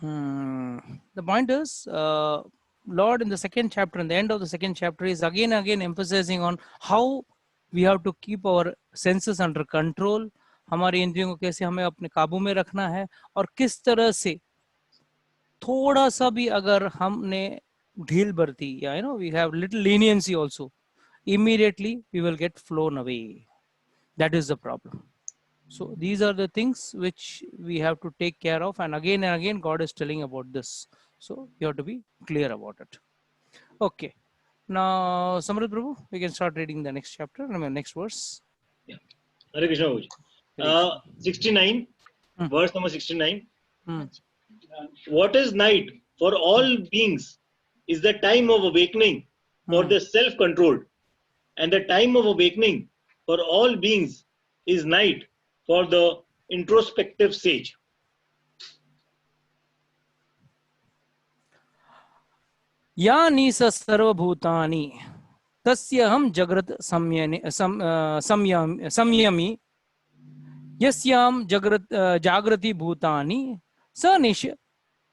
The point is, Lord in the second chapter, in the end of the second chapter, is again and again emphasizing on how we have to keep our senses under control. हमारी इंद्रियों को कैसे हमें अपने काबू में रखना है, और किस तरह से थोड़ा सा भी अगर हमने ढील बरती, या we have little leniency also, immediately we will get flown away. That is the problem. So these are the things which we have to take care of, and again God is telling about this. So you have to be clear about it. Okay. Now, Samrat Prabhu, we can start reading the next chapter, next verse. Yeah. Hare Krishna Prabhuji. 69, verse number 69. What is night for all beings is the time of awakening for the self-controlled, and the time of awakening for all beings is night for the introspective sage. यानि स सर्वभूतानि तस्यहं जगत् संयमी यस्याम जागृति भूतानि स निश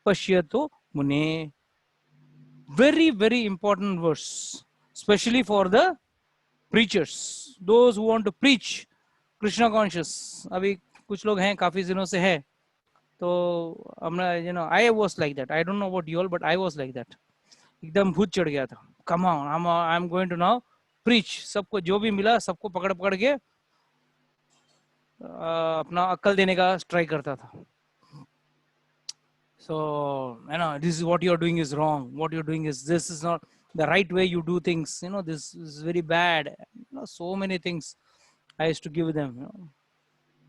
पश्यतो मुने. Very important verse, especially for the preachers, those who want to preach Krishna conscious. अभी कुछ लोग हैं, काफी दिनों से है, तो हमने I was like that. I don't know about you all, but I was like that. एकदम भूत चढ़ गया था. Come on, I'm going to now preach. सबको जो भी मिला सबको पकड़ के अपना अक्ल देने का ट्राई करता था. So this is what you're doing is wrong. What you're doing this is not the right way you do things. This is very bad. So many things I used to give them.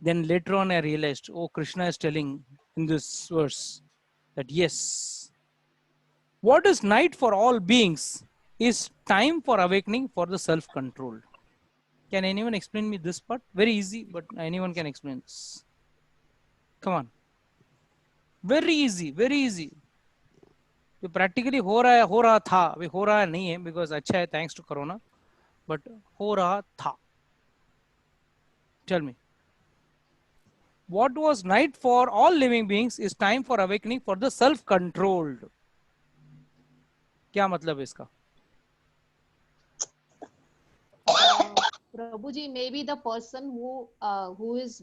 Then later on I realized, oh, Krishna is telling in this verse that yes, what is night for all beings is time for awakening for the self-control. Can anyone explain me this part? Very easy, but anyone can explain this. Come on. Very easy, very easy. तो practically हो रहा था, अभी हो रहा नहीं है because अच्छा है थैंक्स टू कोरोना, बट हो रहा था. Tell me, what was night for all living beings is time for awakening for the self controlled. क्या मतलब है इसका? Prabhuji, maybe the person who is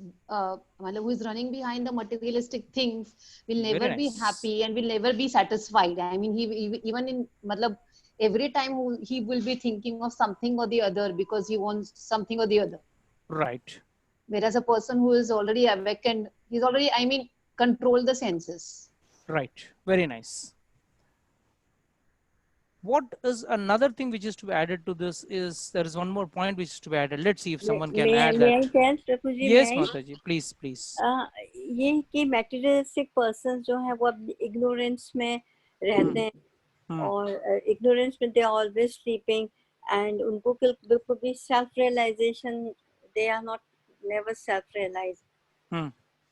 running behind the materialistic things will never be happy and will never be satisfied. I mean, he even in every time he will be thinking of something or the other because he wants something or the other. Right. Whereas a person who is already awakened, he's already, control the senses. Right. Very nice. What is another thing which is to be added to this is there is one more point which is to be added. Let's see if someone can add that. Yes, Mataji, please. ये कि materialistic persons जो है वो ignorance में रहते हैं और ignorance में they are always sleeping and उनको बिल्कुल भी self realization, they are not never self realized.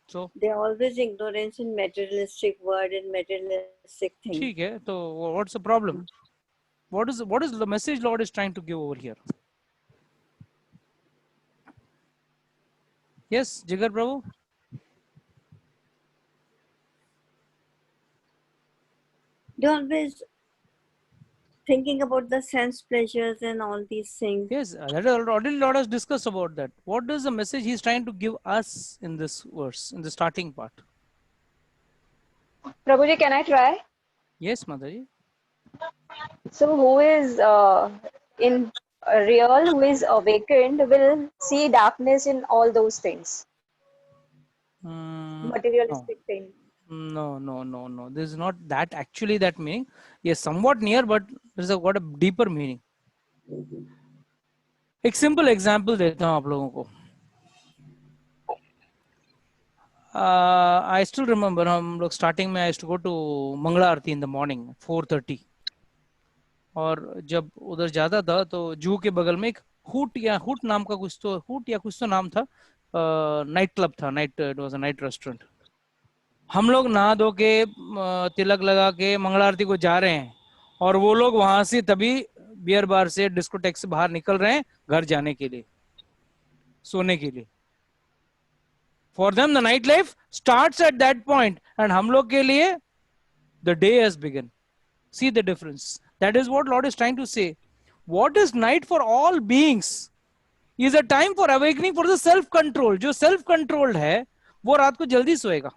So they are always ignorance in materialistic word and materialistic things. ठीक है, तो what's the problem? What is the message Lord is trying to give over here? Yes, Jigar Prabhu. They're always thinking about the sense pleasures and all these things. Yes, already Lord has discussed about that. What is the message He's trying to give us in this verse, in the starting part? Prabhuji, can I try? Yes, Mataji. So who is in real, who is awakened, will see darkness in all those things. Materialistic things. No. This is not that actually that meaning. Yes, somewhat near, but there's got a deeper meaning. एक simple example देता हूँ आप लोगों को. I still remember हम लोग starting में I used to go to Mangla Aarti in the morning 4:30. और जब उधर जाता था तो जू के बगल में एक हुट नाम का कुछ तो नाम था, नाइट क्लब था, it was a night restaurant. हम लोग नहा धो के तिलक लगा के मंगला आरती को जा रहे हैं और वो लोग वहां से तभी बियर बार से डिस्कोटेक से बाहर निकल रहे हैं घर जाने के लिए, सोने के लिए. For them the night life starts at that point and हम लोग के लिए the day has begun. See the difference. That is what Lord is trying to say. What is night for all beings is a time for awakening for the self control. जो self controlled है वो रात को जल्दी सोएगा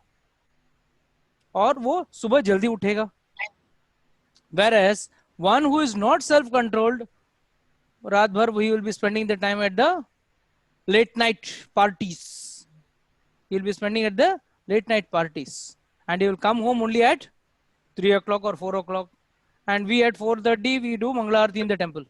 और वो सुबह जल्दी उठेगा. Whereas one who is not self controlled, रात भर he will be spending the time at the late night parties. He will be spending at the late night parties, and he will come home only at 3 o'clock or 4 o'clock. And we at 4:30 we do Mangala Aarti in the temple.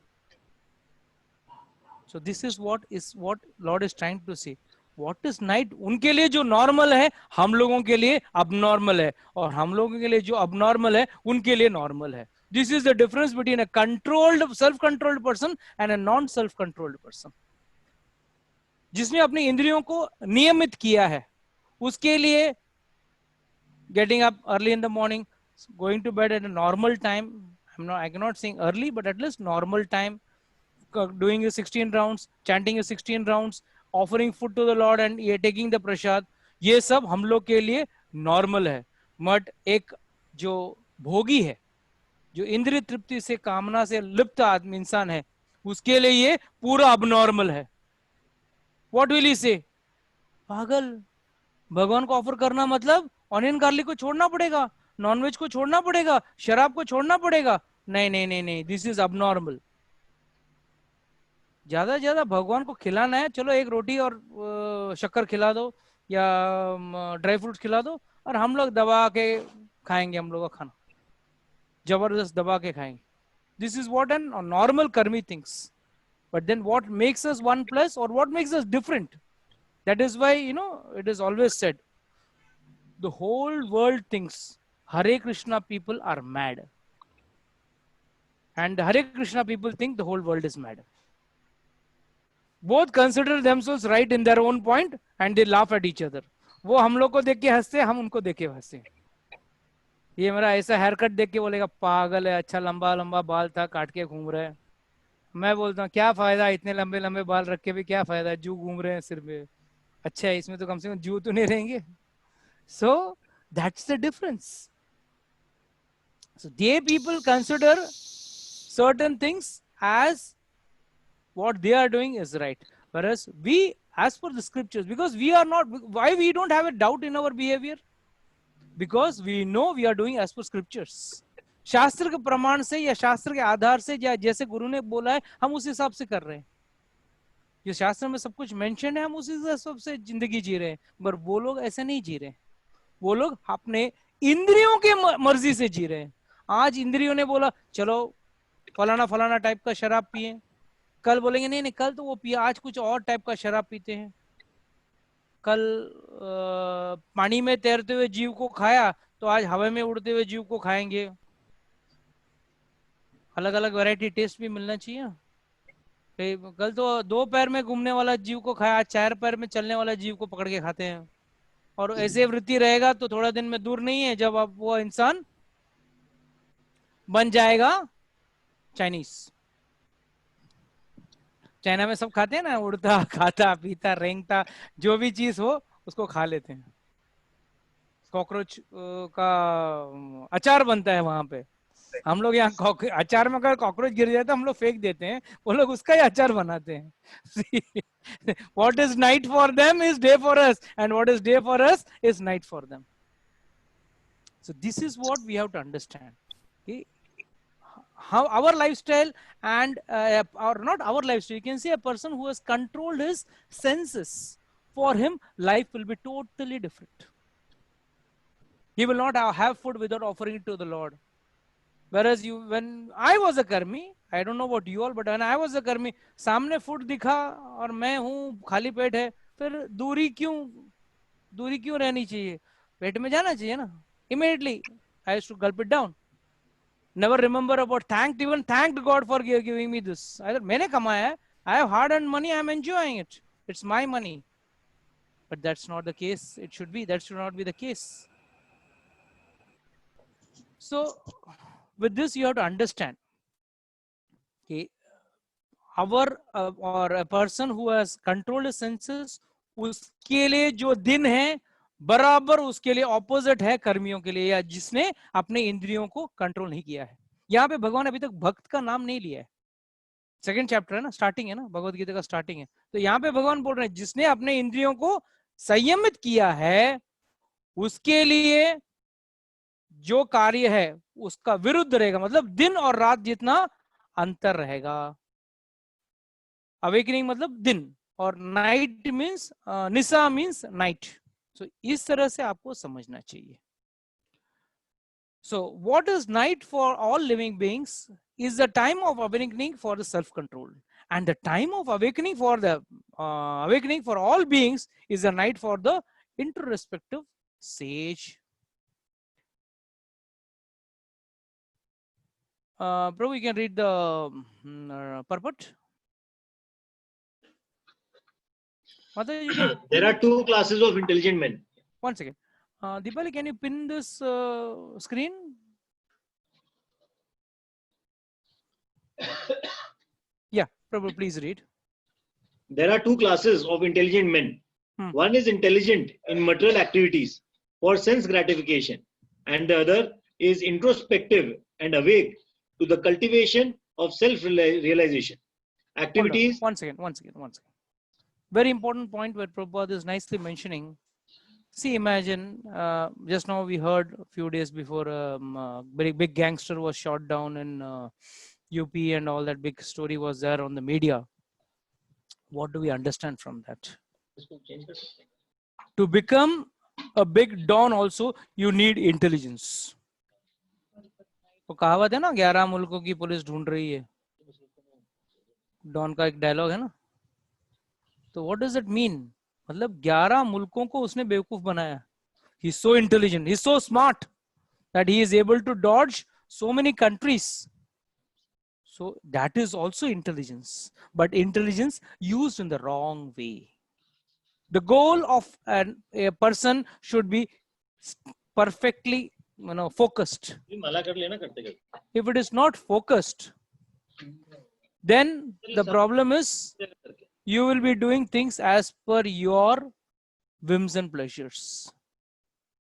So this is what Lord is trying to say. What is night? उनके लिए जो normal है हम लोगों के लिए abnormal है, और हम लोगों के लिए जो abnormal है उनके लिए normal है. This is the difference between a controlled, self-controlled person and a non-self-controlled person. जिसने अपनी इंद्रियों को नियमित किया है, उसके लिए getting up early in the morning, going to bed at a normal time. I cannot say early, but at least normal time. Doing his 16 rounds, chanting his 16 rounds, offering food to the Lord and taking the prasad. ये सब हम लोग के लिए normal है. But एक जो भोगी है, जो इंद्रिय तृप्ति से, कामना से लिप्त आदमी इंसान है, उसके लिए ये पूरा abnormal है. What will he say? पागल, भगवान को ऑफर करना मतलब ऑनियन गार्लिक को छोड़ना पड़ेगा, नॉनवेज को छोड़ना पड़ेगा, शराब को छोड़ना पड़ेगा. नहीं नहीं नहीं नहीं, दिस इज अबनॉर्मल. ज्यादा से ज्यादा भगवान को खिलाना है, चलो एक रोटी और शक्कर खिला दो या ड्राई फ्रूट्स खिला दो, और हम लोग दबा के खाएंगे, हम लोग का खाना जबरदस्त दबा के खाएंगे. This is what an normal karmic things. But then what makes us one plus और what makes us different? That is why, it is always said, the whole world thinks Hare Krishna people are mad. And the Hare Krishna people think the whole world is mad. Both consider themselves right in their own point and they laugh at each other. वो हम लोग को देख के हंसते, हम उनको देख के हंसते. ये मेरा ऐसा हेयर कट देख के बोलेगा पागल है, अच्छा लंबा लंबा बाल था, काट के घूम रहे हैं. मैं बोलता हूँ क्या फायदा, इतने लंबे लंबे बाल रख के भी क्या फायदा, जू घूम रहे हैं सिर में. अच्छा है, इसमें तो कम से कम जू तो नहीं रहेंगे. So that's the difference. So they people consider certain things as what they are doing is right, whereas we, as per the scriptures, because we are not, why we don't have a doubt in our behavior? Because we know we are doing as per scriptures. शास्त्र के प्रमाण से या शास्त्र के आधार से, या जैसे गुरु ने बोला है हम उस हिसाब से कर रहे हैं. जो शास्त्र में सब कुछ मेंशन है हम उसी हिसाब से जिंदगी जी रहे हैं. पर वो लोग ऐसे नहीं जी रहे. वो लोग अपने इंद्रियों के मर्जी से जी रहे हैं. आज इंद्रियों ने बोला चलो फलाना फलाना टाइप का शराब पिए, कल बोलेंगे नहीं नहीं कल तो वो पिया, आज कुछ और टाइप का शराब पीते हैं. कल पानी में तैरते हुए जीव को खाया तो आज हवा में उड़ते हुए जीव को खाएंगे. अलग अलग वैरायटी टेस्ट भी मिलना चाहिए. कल तो 2 पैर में घूमने वाला जीव को खाया, आज 4 पैर में चलने वाला जीव को पकड़ के खाते हैं. और ऐसे वृत्ति रहेगा तो थोड़ा दिन में दूर नहीं है जब अब वो इंसान बन जाएगा चाइनीज. चाइना में सब खाते हैं ना, उड़ता खाता पीता रेंगता जो भी चीज हो उसको खा लेते हैं. कॉकरोच का अचार बनता है वहां पे. हम लोग यहाँ अचार में अगर कॉकरोच गिर जाए तो हम लोग फेंक देते हैं, वो लोग उसका ही अचार बनाते हैं. What is night for them is day for us, and what is day for us is night for them. So this is what we have to understand. Okay? How our lifestyle and or not our lifestyle, you can say a person who has controlled his senses, for him life will be totally different. He will not have food without offering it to the Lord. Whereas when I was a कर्मी, I don't know about you all, but when I was a कर्मी, सामने food दिखा और मैं हूँ खाली पेट है, फिर दूरी क्यों रहनी चाहिए, पेट में जाना चाहिए ना. Immediately I used to gulp it down. Never remember about thanked God for giving me this. Either मैंने कमाया है, I have hard-earned money, I am enjoying it. It's my money. But that's not the case. It should be. That should not be the case. So with this you have to understand, okay, or a person who has controlled his senses, उसके लिए जो दिन है बराबर उसके लिए opposite है कर्मियों के लिए, या जिसने अपने इंद्रियों को कंट्रोल नहीं किया है। यहाँ पे भगवान अभी तक भक्त का नाम नहीं लिया है, सेकंड चैप्टर है ना, स्टार्टिंग है ना, भगवत गीता का स्टार्टिंग है। तो यहाँ पे भगवान बोल रहे हैं जिसने अपने इंद्रियों को संयमित किया है उसके लिए जो कार्य है उसका विरुद्ध रहेगा, मतलब दिन और रात जितना अंतर रहेगा। अवेकनिंग मतलब दिन, और नाइट मीन्स निशा मीन्स नाइट। सो इस तरह से आपको समझना चाहिए। So what is night for all living beings is the time of awakening for the self-control, and the time of awakening for the awakening for all beings is the night for the introspective sage. Prabhu, you can read the purport. There are two classes of intelligent men. One second. Deepali, can you pin this screen? Yeah, Prabhu, please read. There are two classes of intelligent men. One is intelligent in material activities for sense gratification, and the other is introspective and awake to the cultivation of self-realization. Activities. One second. Very important point where Prabhupada is nicely mentioning. See, imagine, just now we heard a few days before very big gangster was shot down in UP, and all that big story was there on the media. What do we understand from that? To become a big don also you need intelligence. वो कहावत है ना, 11 मुल्कों की police ढूंढ रही है, don का एक डायलॉग है ना। तो व्हाट डज इट मीन? मतलब 11 मुल्कों को उसने बेवकूफ बनाया। He is so intelligent, he is so smart that he is able to dodge so many countries. So that is also intelligence, but intelligence used in the wrong way. The goal of a person should be perfectly focused. If it is not focused, then the problem is you will be doing things as per your whims and pleasures.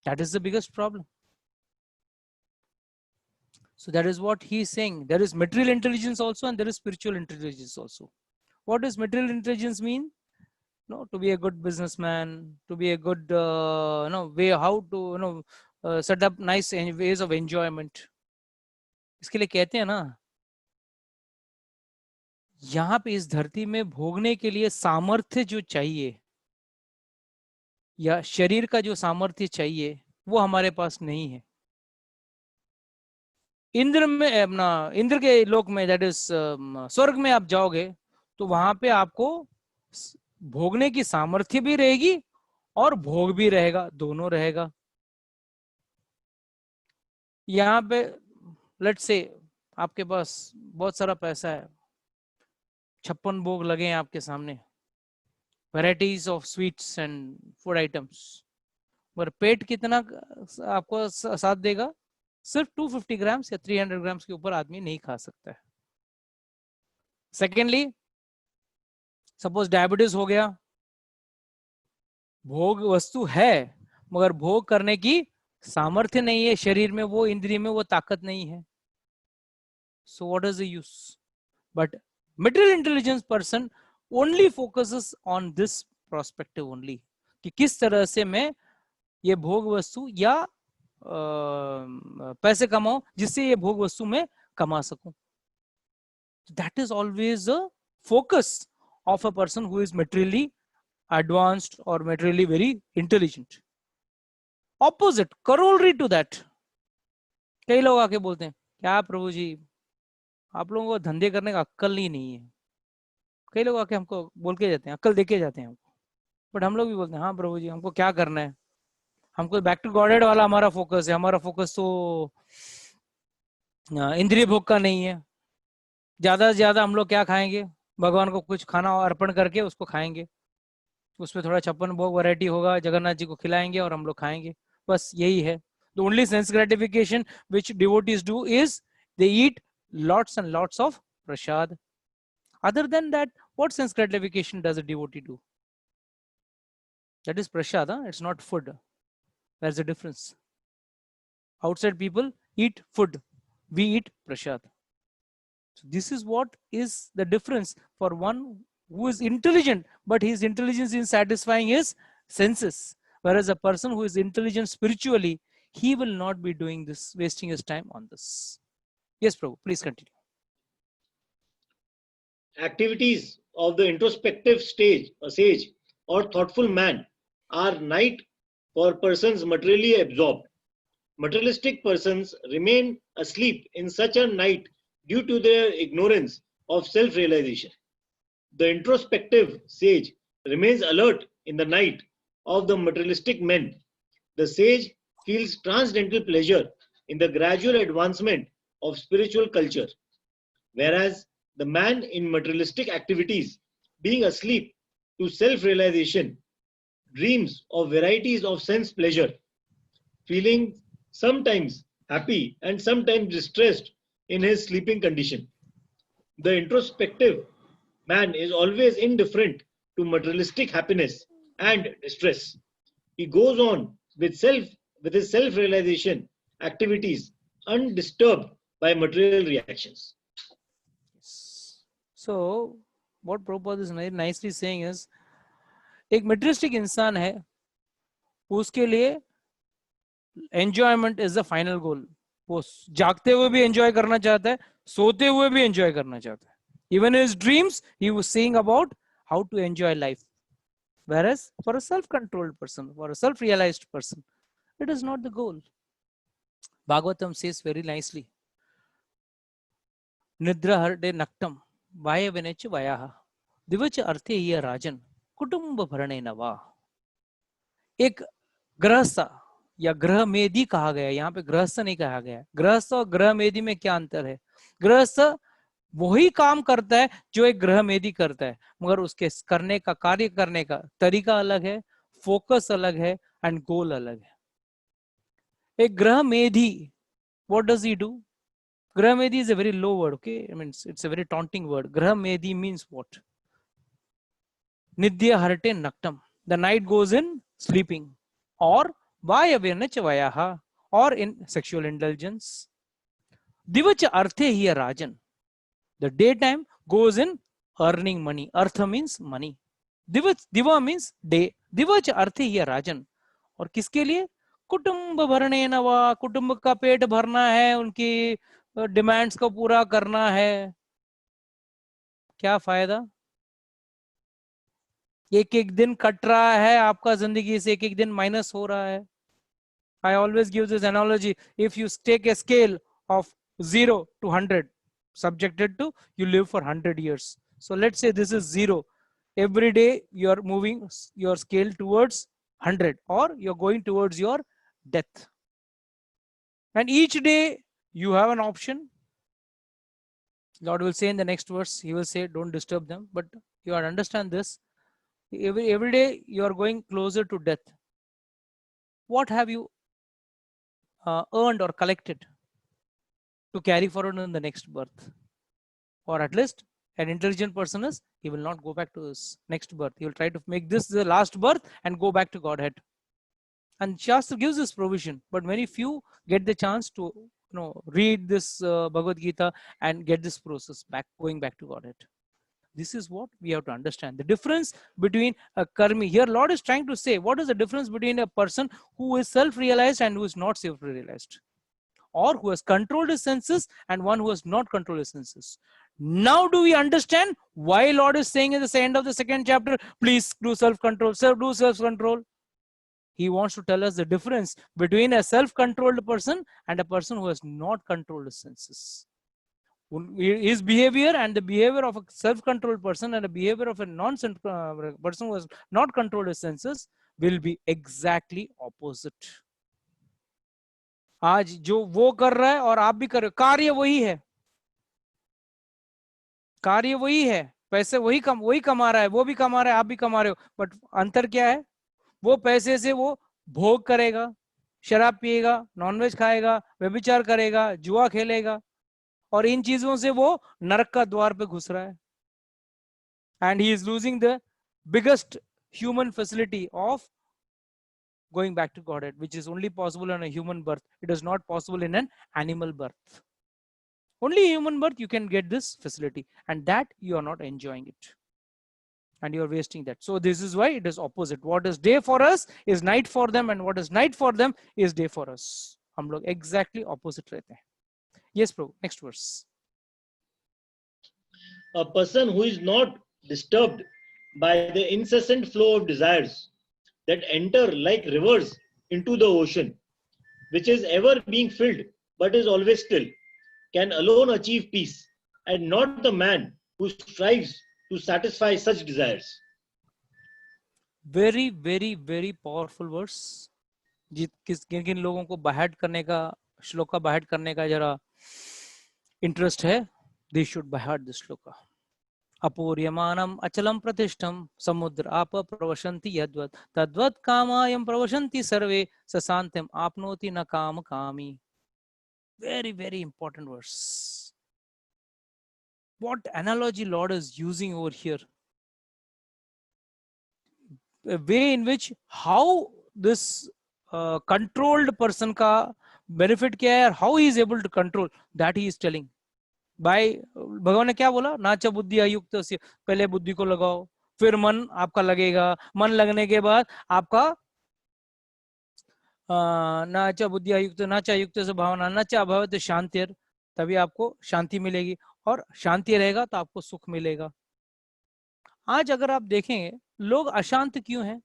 That is the biggest problem. So that is what he is saying. There is material intelligence also, and there is spiritual intelligence also. What does material intelligence mean? No, to be a good businessman, to be a good way how to set up nice ways of enjoyment. इसके लिए कहते हैं ना, यहाँ पे इस धरती में भोगने के लिए सामर्थ्य जो चाहिए, या शरीर का जो सामर्थ्य चाहिए, वो हमारे पास नहीं है. इंद्र में अपना इंद्र के लोक में, दैट इज स्वर्ग में आप जाओगे तो वहां पे आपको भोगने की सामर्थ्य भी रहेगी और भोग भी रहेगा, दोनों रहेगा. यहाँ पे लेट्स से आपके पास बहुत सारा पैसा है, 56 भोग लगे हैं आपके सामने, varieties of sweets and food items, पर पेट कितना आपको साथ देगा? सिर्फ 250 ग्राम्स या 300 ग्राम्स के ऊपर आदमी नहीं खा सकता है. सेकेंडली, सपोज डायबिटीज हो गया, भोग वस्तु है मगर भोग करने की सामर्थ्य नहीं है शरीर में, वो इंद्रिय में वो ताकत नहीं है. So what is the use? But material intelligence person only focuses on this prospective only, कि किस तरह से मैं ये भोग वस्तु या पैसे कमाऊं जिससे ये भोग वस्तु में कमा सकूं. That is always a focus of a person who is materially advanced or materially very intelligent. Opposite, corollary to that, कई लोग आके बोलते हैं, क्या प्रभु जी आप लोगों को धंधे करने का अक्ल ही नहीं है. कई लोग आके हमको बोल के जाते हैं, अक्ल देके जाते हैं हमको. बट हम लोग भी बोलते हैं, हाँ प्रभु जी हमको क्या करना है, हमको बैक टू गॉडेड वाला हमारा फोकस है. हमारा फोकस तो इंद्रिय भोग का नहीं है. ज्यादा से ज्यादा हम लोग क्या खाएंगे, भगवान को कुछ खाना अर्पण करके उसको खाएंगे, उसमें थोड़ा 56 भोग वैरायटी होगा, जगन्नाथ जी को खिलाएंगे और हम लोग खाएंगे, बस यही है. The only sense gratification which devotees do is they eat lots and lots of prasad. Other than that, what sense gratification does a devotee do? That is prasad, huh? It's not food. There's a difference. Outside people eat food. We eat prasad. So this is what is the difference for one who is intelligent, but his intelligence is satisfying his senses. Whereas a person who is intelligent spiritually, he will not be doing this, wasting his time on this. Yes, Prabhu, please continue. Activities of the introspective stage, a sage or thoughtful man are night for persons materially absorbed. Materialistic persons remain asleep in such a night due to their ignorance of self-realization. The introspective sage remains alert in the night of the materialistic men. The sage feels transcendental pleasure in the gradual advancement of spiritual culture, whereas the man in materialistic activities, being asleep to self-realization, dreams of varieties of sense pleasure, feeling sometimes happy and sometimes distressed in his sleeping condition. The introspective man is always indifferent to materialistic happiness and distress. He goes on with his self-realization activities undisturbed by material reactions. So what Prabhupada is nicely saying is, एक materialistic इंसान है, उसके लिए enjoyment is the final goal. वो जागते हुए भी enjoy करना चाहता है, सोते हुए भी enjoy करना चाहता है. Even in his dreams, he was saying about how to enjoy life. Whereas for a self-controlled person, for a self-realized person, it is not the goal. Bhagavatam says very nicely, Nidra harde naktam, vaya vinech vayaha, divach arthe hiya rajan, kutumba bharane nava. एक गृहस्थ या ग्रह मेदी कहा गया, यहाँ पे गृहस्थ नहीं कहा गया. गृहस्थ और ग्रह मेदी में क्या अंतर है? गृहस्थ वही काम करता है जो एक ग्रह मेदी करता है, मगर उसके करने का, कार्य करने का तरीका अलग है, फोकस अलग है एंड गोल अलग है. एक ग्रह मेदी, what does he do? Grah Medhi is a very low word, okay? I mean, it's a very taunting word. Grah Medhi means what? Nidya harte naktam. The night goes in sleeping. Or vayavirnacha vayaha. Or in sexual indulgence. Divacha arthe hiya rajan. The daytime goes in earning money. Artha means money. Diva means day. Divacha arthe hiya rajan. और किसके लिए? कुटुंब भरने नवा. कुटुंब का पेट भरना है, उनकी डिमांड्स को पूरा करना है. क्या फायदा? एक एक दिन कट रहा है आपका जिंदगी से, एक एक दिन माइनस हो रहा है. I always give this analogy. If you take a scale of 0 to 100, subjected to, you live for 100 years. So let's say this is 0. Every day you are moving your scale towards 100, or you're going towards your death. And each day you have an option. Lord will say in the next verse, he will say, don't disturb them. But you have to understand this. Every day you are going closer to death. What have you earned or collected to carry forward in the next birth? Or at least an intelligent person is, he will not go back to his next birth. He will try to make this the last birth and go back to Godhead. And Shastra gives this provision, but very few get the chance to read this Bhagavad Gita and get this process back, going back to Godhead. This is what we have to understand. The difference between a karmi. Here Lord is trying to say, what is the difference between a person who is self-realized and who is not self-realized? Or who has controlled his senses and one who has not controlled his senses. Now do we understand why Lord is saying at the end of the second chapter, please do self-control, do self-control. He wants to tell us the difference between a self-controlled person and a person who has not controlled his senses. His behavior and the behavior of a self-controlled person and the behavior of a person who has not controlled his senses will be exactly opposite. आज जो वो कर रहा है और आप भी कर रहे हो, कार्य वही है, कार्य वही है, पैसे वही कमा रहा है, वो भी कमा रहा है, आप भी कमा रहे हो, बट अंतर क्या है? वो पैसे से वो भोग करेगा, शराब पिएगा, नॉनवेज खाएगा, व्यभिचार करेगा, जुआ खेलेगा, और इन चीजों से वो नरक का द्वार पे घुस रहा है. And he is losing the biggest human facility of going back to Godhead, which is only possible in a human birth. It is not possible in an animal birth. Only human birth you can get this facility, and that you are not enjoying it, and you are wasting that. So this is why it is opposite. What is day for us is night for them, and what is night for them is day for us. हम लोग exactly opposite रहते हैं. Yes, bro. Next verse. A person who is not disturbed by the incessant flow of desires that enter like rivers into the ocean, which is ever being filled but is always still, can alone achieve peace, and not the man who strives to satisfy such desires. Very, very, very powerful verse. किन किन लोगों को बाहट करने का, श्लोक का बाहट करने का जरा इंटरेस्ट है, they should by heart this shloka. अपूर्यमानम अचलम प्रतिष्ठम समुद्र आप प्रवशन्ति यद्वत् तद्वत् कामायम प्रवशन्ति सर्वे सशांतिम आपनोति न काम कामी. Very, very important verse. What analogy Lord is using over here? A way in which how this controlled person का benefit क्या है, how he is able to control, that he is telling. भाई भगवान ने क्या बोला, नाचा बुद्धि अयुक्त से, पहले बुद्धि को लगाओ, फिर मन आपका लगेगा, मन लगने के बाद आपका नाचा बुद्धि अयुक्त, नाचा युक्त से भावना, नाचा अभवत शांति, तभी आपको शांति मिलेगी, और शांति रहेगा तो आपको सुख मिलेगा. आज अगर आप देखेंगे लोग अशांत क्यों हैं?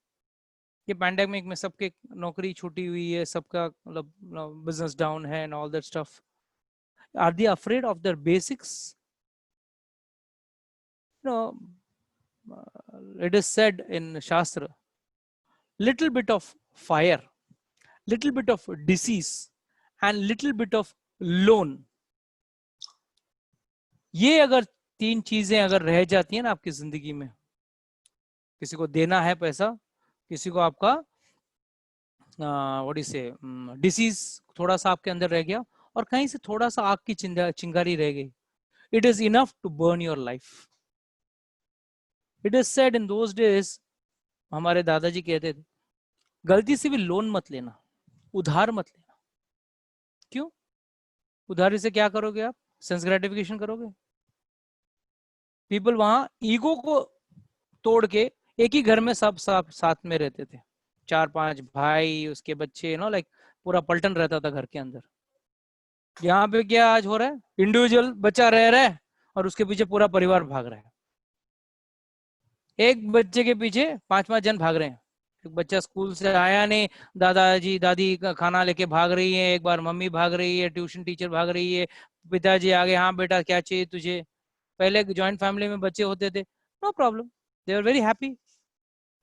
ये पैंडेमिक में सबके नौकरी छूटी हुई है, सबका मतलब बिजनेस डाउन है and all that stuff. Are they afraid of their basics? It is said in Shastra, little bit of fire, little bit of disease, and little bit of loan. ये अगर तीन चीजें अगर रह जाती हैं ना आपकी जिंदगी में, किसी को देना है पैसा, किसी को आपका व्हाट इज से डिसीज थोड़ा सा आपके अंदर रह गया, और कहीं से थोड़ा सा आग की चिंगारी रह गई, it is enough to burn your life. It is said in those days, हमारे दादाजी कहते थे, गलती से भी लोन मत लेना, उधार मत लेना. क्यों? उधारी से क्या करोगे आप? सेंस ग्रेटिफिकेशन करोगे. पीपल वहां ईगो को तोड़ के एक ही घर में सब साथ में रहते थे, 4-5 भाई, उसके बच्चे, लाइक पूरा पलटन रहता था घर के अंदर. यहाँ पे क्या आज हो रहा है? इंडिविजुअल बच्चा रह रहा है और उसके पीछे पूरा परिवार भाग रहा है. एक बच्चे के पीछे 5-5 जन भाग रहे हैं. एक बच्चा स्कूल से आया नहीं, दादाजी दादी का खाना लेके भाग रही है, एक बार मम्मी भाग रही है, ट्यूशन टीचर भाग रही है, पिताजी आगे, हाँ बेटा क्या चाहिए तुझे. पहले जॉइंट फैमिली में बच्चे होते थे, no problem, they are very happy.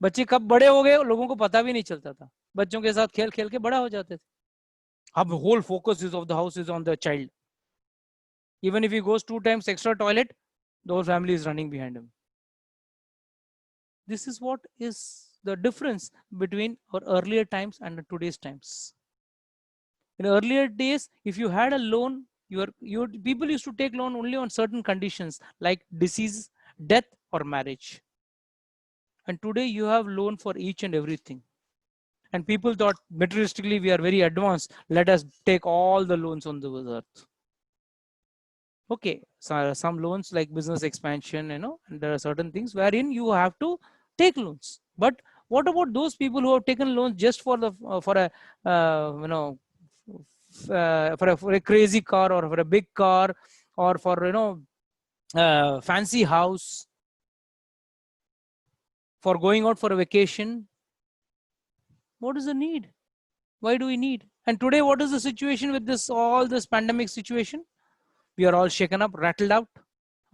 बच्चे कब बड़े हो गए लोगों को पता भी नहीं चलता था, बच्चों के साथ खेल खेल के बड़ा हो जाते थे. अब whole focus is of the house is on the child. Even if he goes 2 times extra toilet, the whole family is running behind him. This is what is the difference between our earlier times and today's times. In earlier days, if you had a loan, people used to take loan only on certain conditions like disease, death, or marriage. And today you have loan for each and everything. And people thought materialistically we are very advanced, let us take all the loans on the earth. Okay, so some loans like business expansion, and there are certain things wherein you have to take loans. But what about those people who have taken loans just for the for a crazy car, or for a big car, or for fancy house, for going out for a vacation? What is the need? Why do we need? And today, what is the situation with all this pandemic situation? We are all shaken up, rattled out.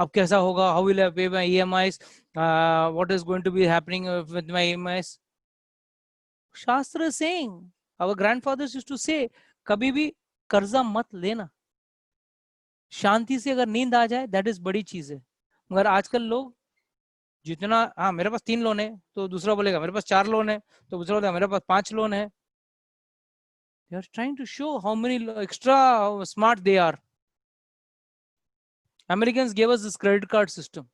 Ab kaisa hoga? How will I pay my EMIs? What is going to be happening with my EMIs? Shastra is saying, our grandfathers used to say, kabhi bhi कर्जा मत लेना. शांति से अगर नींद आ जाए, that is बड़ी चीज है. मगर आजकल लोग जितना, हाँ मेरे पास 3 लोन है, तो दूसरा बोलेगा मेरे पास 4 लोन है, तो दूसरा बोलेगा मेरे पास 5 लोन है. They are trying to show how many extra smart they are. Americans gave us this credit card system.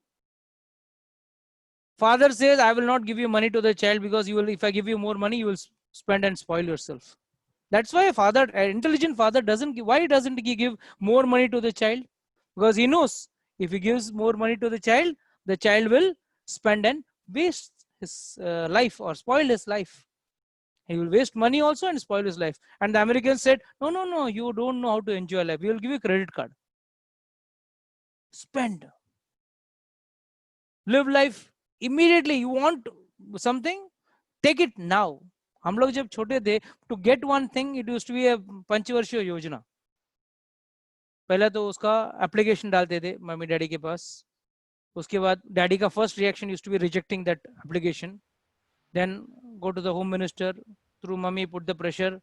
Father says, I will not give you money to the child because if I give you more money, you will spend and spoil yourself. That's why an intelligent father doesn't give. Why doesn't he give more money to the child? Because he knows if he gives more money to the child will spend and waste his life or spoil his life. He will waste money also and spoil his life. And the Americans said, no, no, no, you don't know how to enjoy life. We will give you a credit card. Spend. Live life immediately. You want something? Take it now. हम लोग जब छोटे थे, to get one thing, it used to be a पंचवर्षीय योजना. पहले तो उसका एप्लीकेशन डालते थे मम्मी डैडी के पास. उसके बाद डैडी का first reaction used to be rejecting that application. Then go to the home minister. Through mummy put the pressure.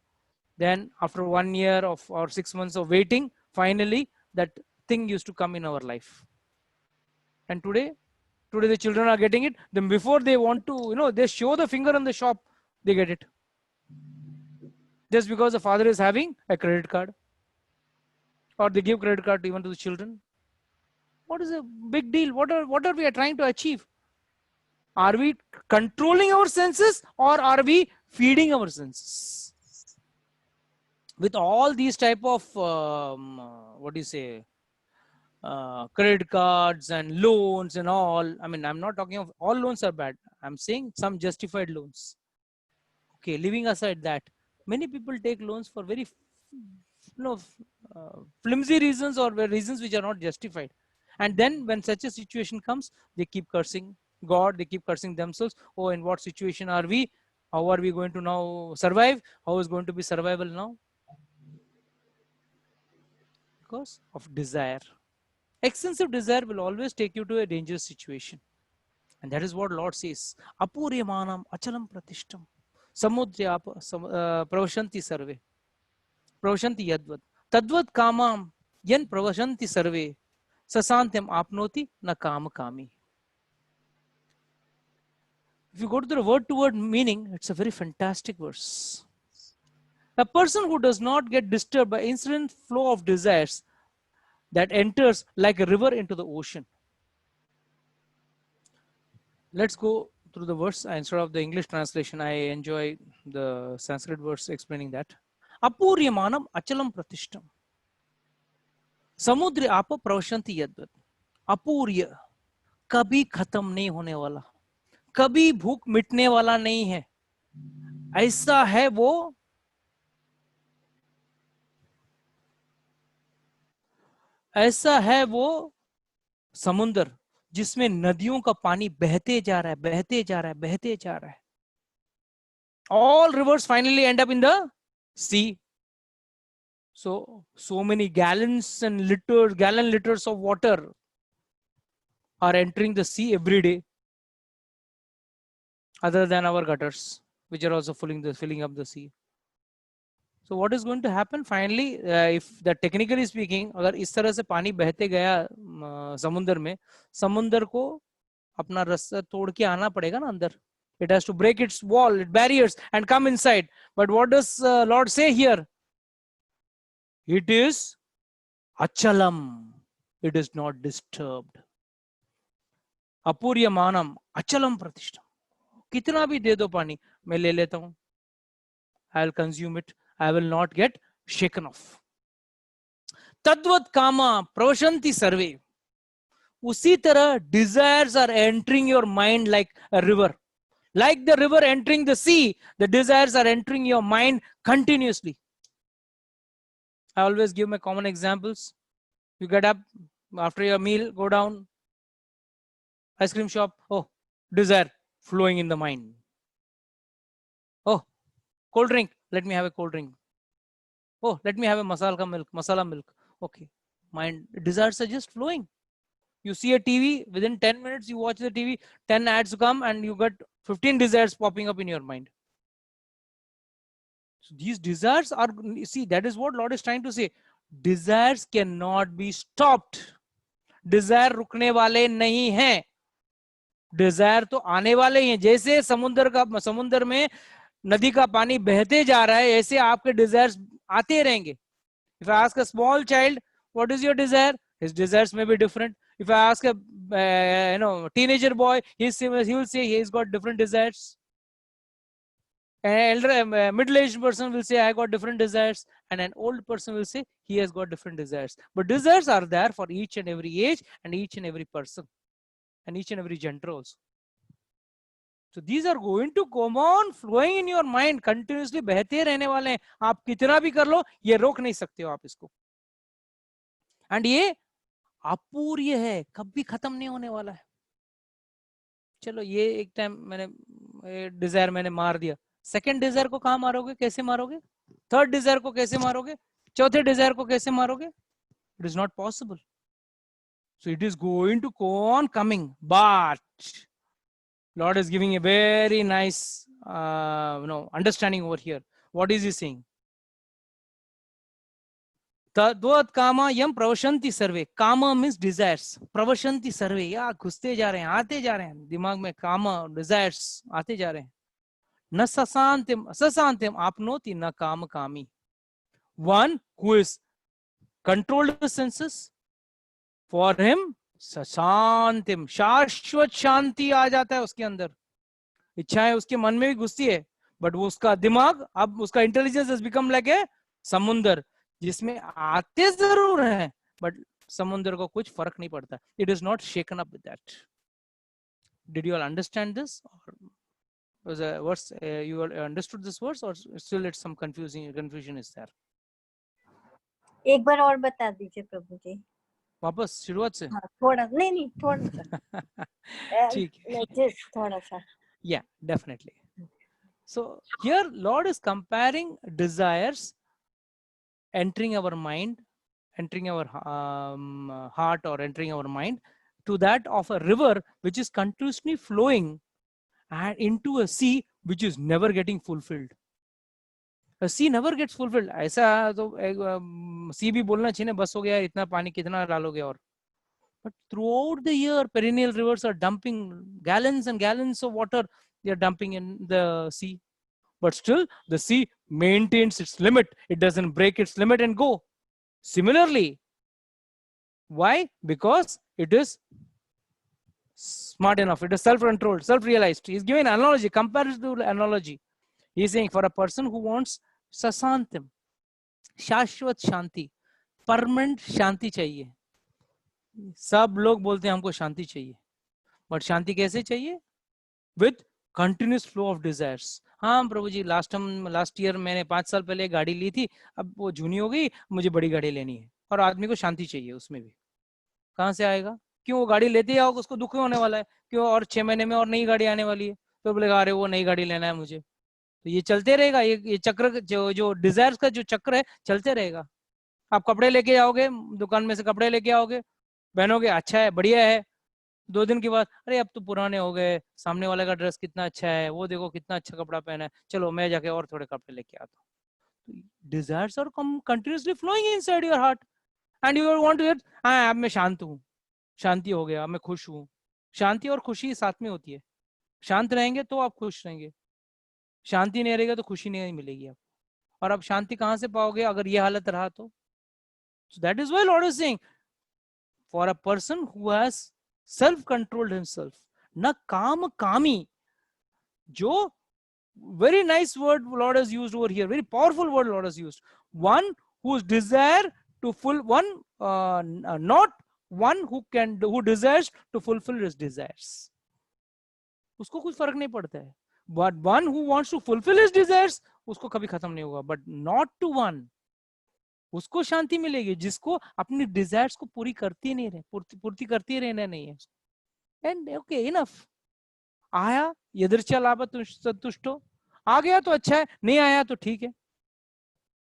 Then after 1 year of or 6 months of waiting, finally that thing used to come in our life. And today the children are getting it. Then before they want to, they show the finger on the shop, they get it. Just because the father is having a credit card, or they give credit card even to the children. What is a big deal? What are we trying to achieve? Are we controlling our senses or are we feeding our senses? With all these type of, credit cards and loans and all. I mean, I'm not talking of all loans are bad. I'm saying some justified loans. Okay, leaving aside that, many people take loans for very, flimsy reasons or reasons which are not justified. And then when such a situation comes, they keep cursing God, they keep cursing themselves. Oh, in what situation are we? How are we going to now survive? How is going to be survival now? Because of desire. Excessive desire will always take you to a dangerous situation. And that is what Lord says. Apuryamanam achalam pratishtam. Samudya pravashanti sarve. Pravashanti yadvad. Tadvad kamam yan pravashanti sarve. Sasantyam apnoti na kama kami. If you go to the word-to-word meaning, it's a very fantastic verse. A person who does not get disturbed by instant flow of desires that enters like a river into the ocean. Let's go through the verse instead of the English translation. I enjoy the Sanskrit verse explaining that. Apuryamanam achalam pratishtam. समुद्र आप प्रवशंति यद्वत. अपूर्य, कभी खत्म नहीं होने वाला, कभी भूख मिटने वाला नहीं है. ऐसा है वो समुद्र जिसमें नदियों का पानी बहते जा रहा है, बहते जा रहा है, बहते जा रहा है. All rivers finally end up in the sea. So many gallons and liters of water are entering the sea every day, other than our gutters, which are also filling up the sea. So what is going to happen finally? If the technically speaking, अगर इस तरह से पानी बहते गया समुद्र में, समुद्र को अपना रास्ता तोड़ के आना पड़ेगा ना अंदर. It has to break its wall, its barriers, and come inside. But what does Lord say here? It is achalam. It is not disturbed. Apuryamanam achalam pratishtam. कितना भी दे दो पानी, मैं ले लेता हूं. I will consume it. I will not get shaken off. Tadvat kama pravashanti sarve. उसी तरह desires are entering your mind like a river. Like the river entering the sea, the desires are entering your mind continuously. I always give my common examples. You get up after your meal, go down, ice cream shop. Oh, desire flowing in the mind. Oh, cold drink. Let me have a cold drink. Oh, let me have a masala milk. Okay, mind desires are just flowing. You see a TV, within 10 minutes you watch the TV, 10 ads come and you got 15 desires popping up in your mind. So these desires are, see, that is what Lord is trying to say. Desires cannot be stopped. Desire रुकने वाले नहीं हैं. Desire तो आने वाले ही हैं. जैसे समुद्र में नदी का पानी बहते जा रहा है, ऐसे आपके desires आते रहेंगे. If I ask a small child, what is your desire? His desires may be different. If I ask a teenager boy, he will say he's got different desires. Middle-aged person will say I got different desires, and an old person will say he has got different desires. But desires are there for each and every age and each and every person and each and every gender also. So these are going to come on flowing in your mind continuously, बहते रहने वाले हैं. आप कितना भी कर लो, ये रोक नहीं सकते हो आप इसको. एंड ये अपूर्य है, कभी खत्म नहीं होने वाला है. चलो ये एक टाइम मैंने डिजायर मैंने मार दिया, सेकंड डिजायर को कहां मारोगे, कैसे मारोगे? थर्ड डिजायर को कैसे मारोगे? चौथे डिजायर को कैसे मारोगे? It is not possible. So it is going to go on coming, but Lord is giving a very nice understanding over here. What is he saying? तद्वत् कामा यम प्रवशंति सर्वे. कामा मीन्स डिजायर्स, प्रवशंति सर्वे, या घुसते जा रहे हैं, आते जा रहे हैं दिमाग में, कामा डिजायर्स आते जा रहे हैं. न सशांतिम आपनोति न काम कामी. One who is controlled the senses, for him सशांतिम, शाश्वत शांति आ जाता है उसके अंदर. इच्छाएं उसके मन में भी घुसती है, बट वो उसका दिमाग, अब उसका intelligence has become like a समुंदर, जिसमें आते जरूर हैं बट समुद्र को कुछ फर्क नहीं पड़ता. It is not shaken up with that. Did you all understand this, और was a verse you all understood this verse, or still it's some confusion is there? एक बार और बता दीजिए प्रभु जी. वापस शुरुआत से? हाँ, थोड़ा नहीं थोड़ा सा. ठीक है, just थोड़ा सा. yeah, definitely. So here Lord is comparing desires entering our mind, entering our heart, or entering our mind, to that of a river which is continuously flowing and into a sea which is never getting fulfilled. A sea never gets fulfilled. ऐसा तो sea भी बोलना चाहिए, बस हो गया इतना पानी कितना डालोगे और. But throughout the year perennial rivers are dumping gallons and gallons of water, they are dumping in the sea. But still the sea maintains its limit. It doesn't break its limit and go. Similarly, why? Because it is smart enough, it is self-controlled, self-realized. He's giving an analogy, comparative analogy. He's saying for a person who wants sasantam, शाश्वत शांति, permanent शांति चाहिए. सब लोग बोलते हैं हमको शांति चाहिए, but शांति कैसे चाहिए? With continuous flow of desires. हाँ प्रभु जी, लास्ट ईयर मैंने 5 साल पहले गाड़ी ली थी, अब वो जूनी हो गई, मुझे बड़ी गाड़ी लेनी है, और आदमी को शांति चाहिए उसमें भी. कहाँ से आएगा? क्यों? वो गाड़ी लेते ही उसको दुख होने वाला है. क्यों? और 6 महीने में और नई गाड़ी आने वाली है, तो बोलेगा अरे वो नई गाड़ी लेना है मुझे. तो ये चलते रहेगा, ये चक्र, जो डिजायर्स का जो चक्र है चलते रहेगा. आप कपड़े लेके जाओगे, दुकान में से कपड़े लेके आओगे, पहनोगे, अच्छा है, बढ़िया है. 2 दिन के बाद अरे अब तो पुराने हो गए, सामने वाले का ड्रेस कितना अच्छा है, वो देखो कितना अच्छा कपड़ा पहना है, चलो मैं जाके और थोड़े कपड़े लेके आता हूँ. Desires are continuously flowing inside your heart, and you want to get, हाँ अब मैं शांत हूँ, शांति हो गया, मैं खुश हूँ. शांति और खुशी साथ में होती है. शांत रहेंगे तो आप खुश रहेंगे, शांति नहीं रहेगा तो खुशी नहीं मिलेगी आपको. और आप शांति कहाँ से पाओगे अगर ये हालत रहा तो? So that is why Lord is saying, for a person who has self-controlled himself, na काम कामी, जो very nice word Lord has used over here, very powerful word Lord has used. One whose desire to not one who desires to fulfill his desires. उसको कुछ फर्क नहीं पड़ता है. But one who wants to fulfill his desires, उसको कभी खत्म नहीं होगा. But not to one, उसको शांति मिलेगी जिसको अपनी डिजायर्स को पूरी करती नहीं रहे, पूर्ति करती रहना नहीं है. And okay, enough. आया यदृच्छा लाभ संतुष्टो, आ गया तो अच्छा है, नहीं आया तो ठीक है.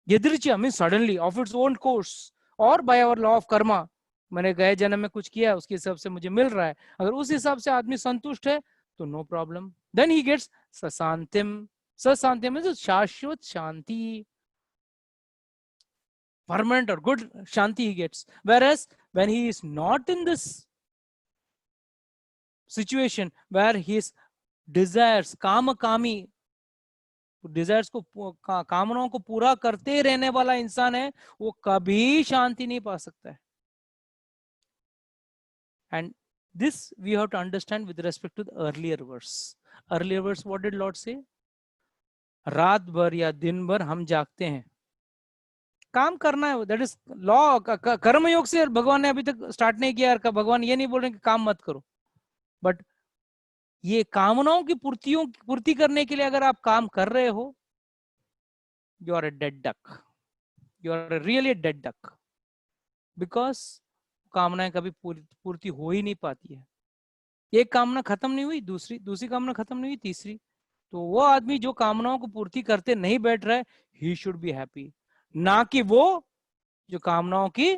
यदृच्छा means suddenly of its own course, और by our law of karma, मैंने गए जन्म में कुछ किया, उसके हिसाब से मुझे मिल रहा है. अगर उस हिसाब से आदमी संतुष्ट है तो no problem. Then he gets सशांतिम. सशांतिम मींस शाश्वत शांति, permanent or good shanti he gets. Whereas when he is not in this situation where his desires, kama kami, desires को, कामनाओं को पूरा करते रहने वाला इंसान है, वो कभी शांति नहीं पा सकता है. And this we have to understand with respect to the earlier verse. Earlier verse, what did Lord say? रात भर या दिन भर हम जागते हैं, काम करना है, दैट इज लॉ। कर्म योग से भगवान ने अभी तक स्टार्ट नहीं किया यार, भगवान ये नहीं बोल रहे कि काम मत करो, बट ये कामनाओं की पूर्ति करने के लिए अगर आप काम कर रहे हो, you are a dead duck, you are really dead duck, because कामनाएं कभी पूर्ति हो ही नहीं पाती है। एक कामना खत्म नहीं हुई, दूसरी कामना खत्म नहीं हुई, तीसरी। तो वो आदमी जो कामनाओं को पूर्ति करते नहीं बैठ रहा है, ही शुड बी हैप्पी, ना कि वो जो कामनाओं की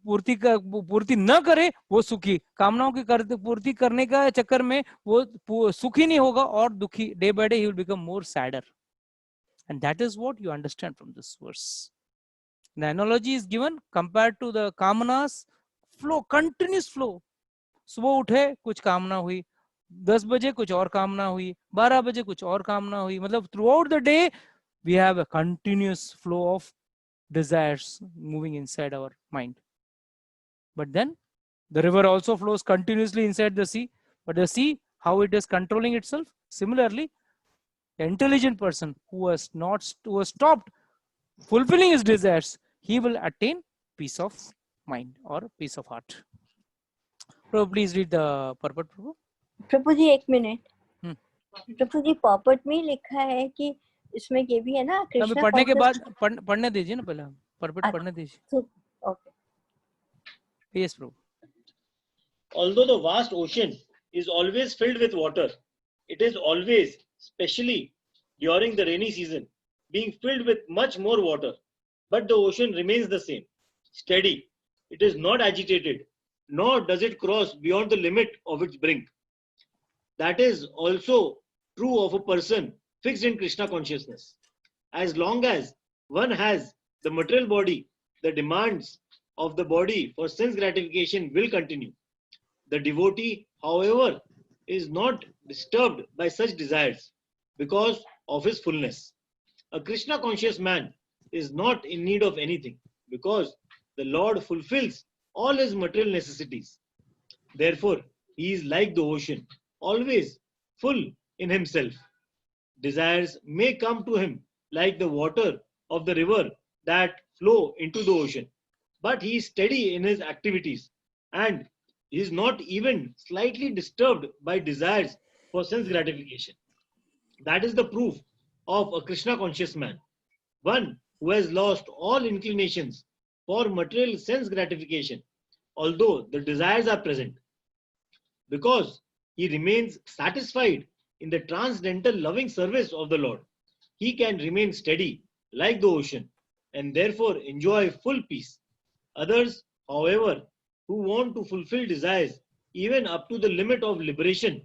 पूर्ति न करे वो सुखी। कामनाओं की पूर्ति करने का चक्कर में वो सुखी नहीं होगा और दुखी, day by day he will become more sadder, and that is what you understand from this verse. The analogy is given compared to the kamanas flow, continuous flow. सुबह उठे कुछ कामना हुई, 10 बजे कुछ और कामना हुई, 12 बजे कुछ और कामना हुई, मतलब through out the day we have a continuous flow of desires moving inside our mind. But then the river also flows continuously inside the sea, but the sea, how it is controlling itself. Similarly, an intelligent person who has stopped fulfilling his desires, he will attain peace of mind or peace of heart. Prabhu, please read the purport, Prabhu. प्रभु जी एक minute. प्रभु जी पॉपट में लिखा है कि इसमें ये भी है ना, कृष्णा पढ़ने के बाद पढ़ने दीजिए ना, पहले पॉपट पढ़ने दीजिए। Okay. Yes, Prabhu. Although the vast ocean is always filled with water, it is always, especially during the rainy season, being filled with much more water. But the ocean remains the same, steady. It is not agitated, nor does it cross beyond the limit of its brink. That is also true of a person fixed in Krishna consciousness. As long as one has the material body, the demands of the body for sense gratification will continue. The devotee, however, is not disturbed by such desires because of his fullness. A Krishna conscious man is not in need of anything because the Lord fulfills all his material necessities. Therefore, he is like the ocean, always full in himself. Desires may come to him like the water of the river that flow into the ocean, but he is steady in his activities and he is not even slightly disturbed by desires for sense gratification. That is the proof of a Krishna conscious man, one who has lost all inclinations for material sense gratification, although the desires are present. Because he remains satisfied in the transcendental loving service of the Lord, he can remain steady like the ocean and therefore enjoy full peace. Others, however, who want to fulfill desires even up to the limit of liberation,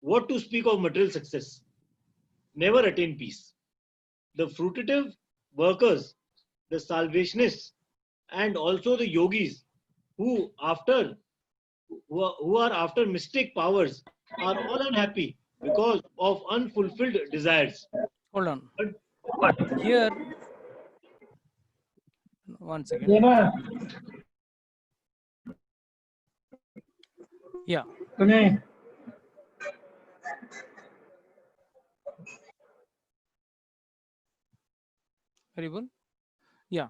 what to speak of material success, never attain peace. The fruitive workers, the salvationists, and also the yogis who are after mystic powers are all unhappy because of unfulfilled desires. Hold on. Here, one second. Yeah. Very well. Yeah.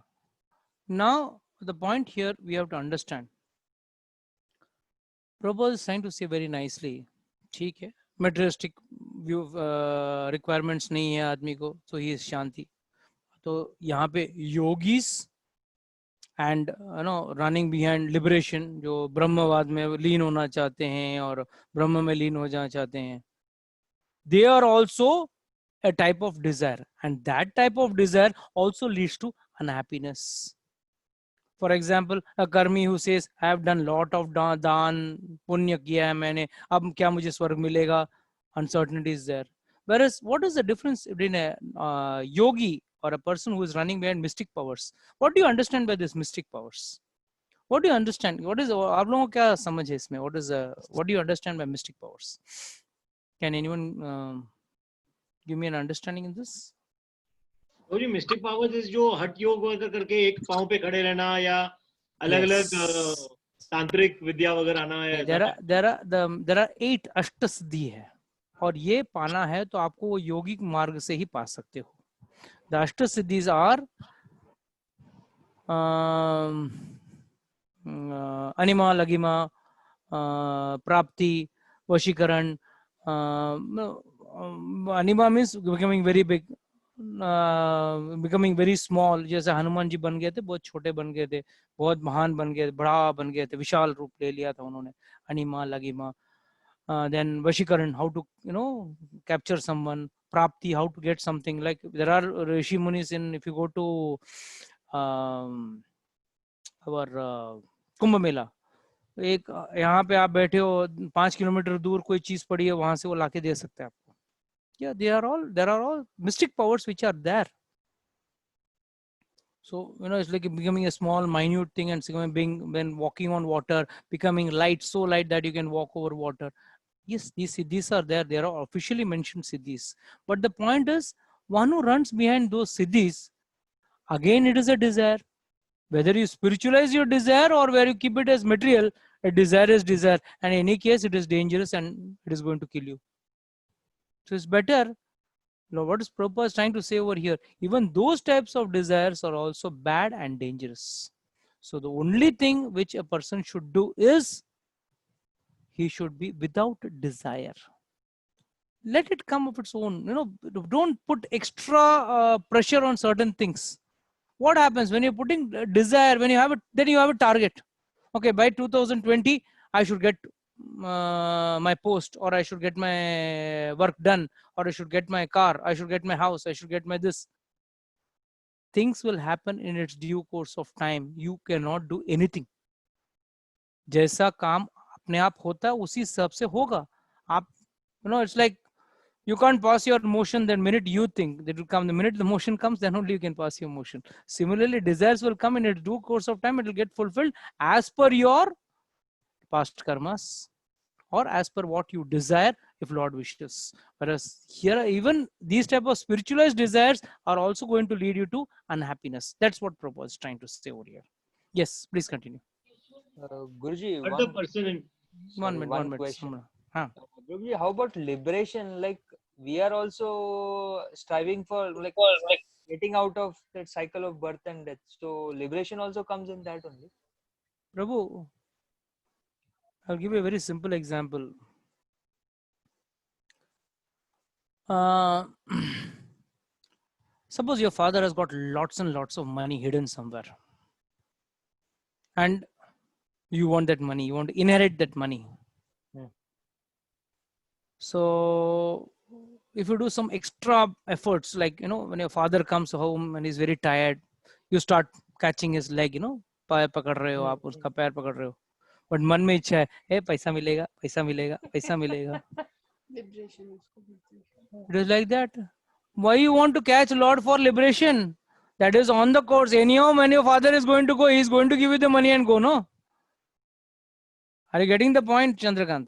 Now, the point here we have to understand. Prabhupada is trying to say very nicely, ठीक है, materialistic view requirements नहीं है आदमी को, so he is शांति. तो यहाँ पे yogis and running behind liberation, जो ब्रह्मवाद में लीन होना चाहते हैं और ब्रह्म में लीन हो जाना चाहते हैं, they are also a type of desire, and that type of desire also leads to unhappiness. For example, a karmi who says, I have done lot of daan, punya kiya hai maine, ab kya mujhe swarg milega? Uncertainty is there. Whereas, what is the difference between a yogi or a person who is running behind mystic powers? What do you understand by this mystic powers? What do you understand? What is, आप लोगों को क्या समझ है इसमें? What do you understand by mystic powers? Can anyone give me an understanding in this? और ये mistake powers is जो हठ योग वगैरह करके एक पांव पे खड़े रहना या अलग-अलग तांत्रिक विद्या वगैरह आना है. There are 8 अष्टसिद्धि है. और ये पाना है तो आपको वो योगिक मार्ग से ही पा सकते हो. The Ashta Siddhis are Anima, Lagima, Prapti, Vashikaran. Anima means becoming very big, becoming very small. जैसे हनुमान जी बन गए थे, बहुत छोटे बन गए थे, बहुत महान बन गए, बड़ा बन गए थे, विशाल रूप ले लिया था उन्होंने. Anima, Lagima. Then Vashikaran, how to capture someone. Prapti, how to get something. Like there are Rishi Munis in, if you go to our Kumbh Mela, एक यहाँ पे आप बैठे हो 5 किलोमीटर दूर कोई चीज पड़ी है, वहां से वो लाके दे सकते हैं आपको. Yeah, there are all mystic powers which are there. So it's like becoming a small minute thing and being, when walking on water, becoming light, so light that you can walk over water. Yes, these siddhis are there. They are officially mentioned siddhis. But the point is, one who runs behind those siddhis, again it is a desire. Whether you spiritualize your desire or where you keep it as material, a desire is desire. And in any case, it is dangerous and it is going to kill you. So it's better. What is Prabhupada trying to say over here? Even those types of desires are also bad and dangerous. So the only thing which a person should do is, he should be without desire. Let it come of its own. Don't put extra pressure on certain things. What happens when you're putting desire, when you have it, then you have a target. Okay, by 2020, I should get my post, or I should get my work done, or I should get my car, I should get my house, I should get my this. Things will happen in its due course of time. You cannot do anything. जैसा काम अपने आप होता है उसी हिसाब से होगा. आप it's like you can't pass your motion the minute you think that will come. The minute the motion comes, then only you can pass your motion. Similarly, desires will come in its due course of time. It will get fulfilled as per your past karmas, or as per what you desire, if Lord wishes. Whereas here, even these type of spiritualized desires are also going to lead you to unhappiness. That's what Prabhupada is trying to say over here. Yes, please continue. Guruji, But the person in One minute. question. Guruji, how about liberation? Like, we are also striving for like getting out of that cycle of birth and death. So liberation also comes in that only. Prabhu, I'll give you a very simple example. Suppose your father has got lots and lots of money hidden somewhere, and you want that money, you want to inherit that money. So if you do some extra efforts, like when your father comes home and he's very tired, you start catching his leg, पैर पकड़ रहे हो आप, उसका पैर पकड़ रहे हो, but मन में इच्छा है पैसा मिलेगा, पैसा मिलेगा, पैसा मिलेगा. It is like that. Why you want to catch Lord for liberation? That is on the course. Anyhow, when your father is going to go, he is going to give you the money and go, no? Are you getting the point, Chandrakant?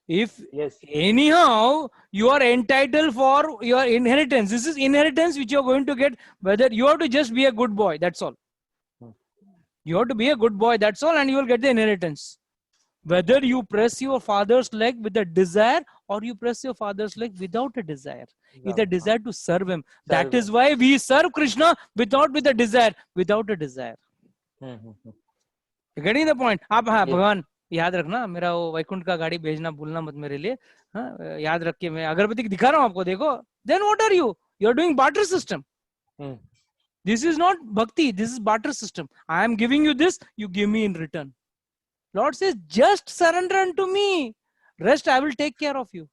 If yes, anyhow you are entitled for your inheritance, this is inheritance which you are going to get. Whether you have to just be a good boy, that's all. You have to be a good boy, that's all, and you will get the inheritance. Whether you press your father's leg with a desire or you press your father's leg without a desire, with a desire to serve him. That is why we serve Krishna with a desire, without a desire. You're getting the point? आप हाँ भगवान याद रखना, मेरा वो वैकुंठ का गाड़ी भेजना भूलना मत मेरे लिए. हाँ, याद रख के मैं अगरबत्ती दिखा रहा हूँ आपको, देखो. Then what are you? You're doing barter system. This is not bhakti. This is barter system. I am giving you this, you give me in return. Lord says, just surrender unto me. Rest I will take care of you.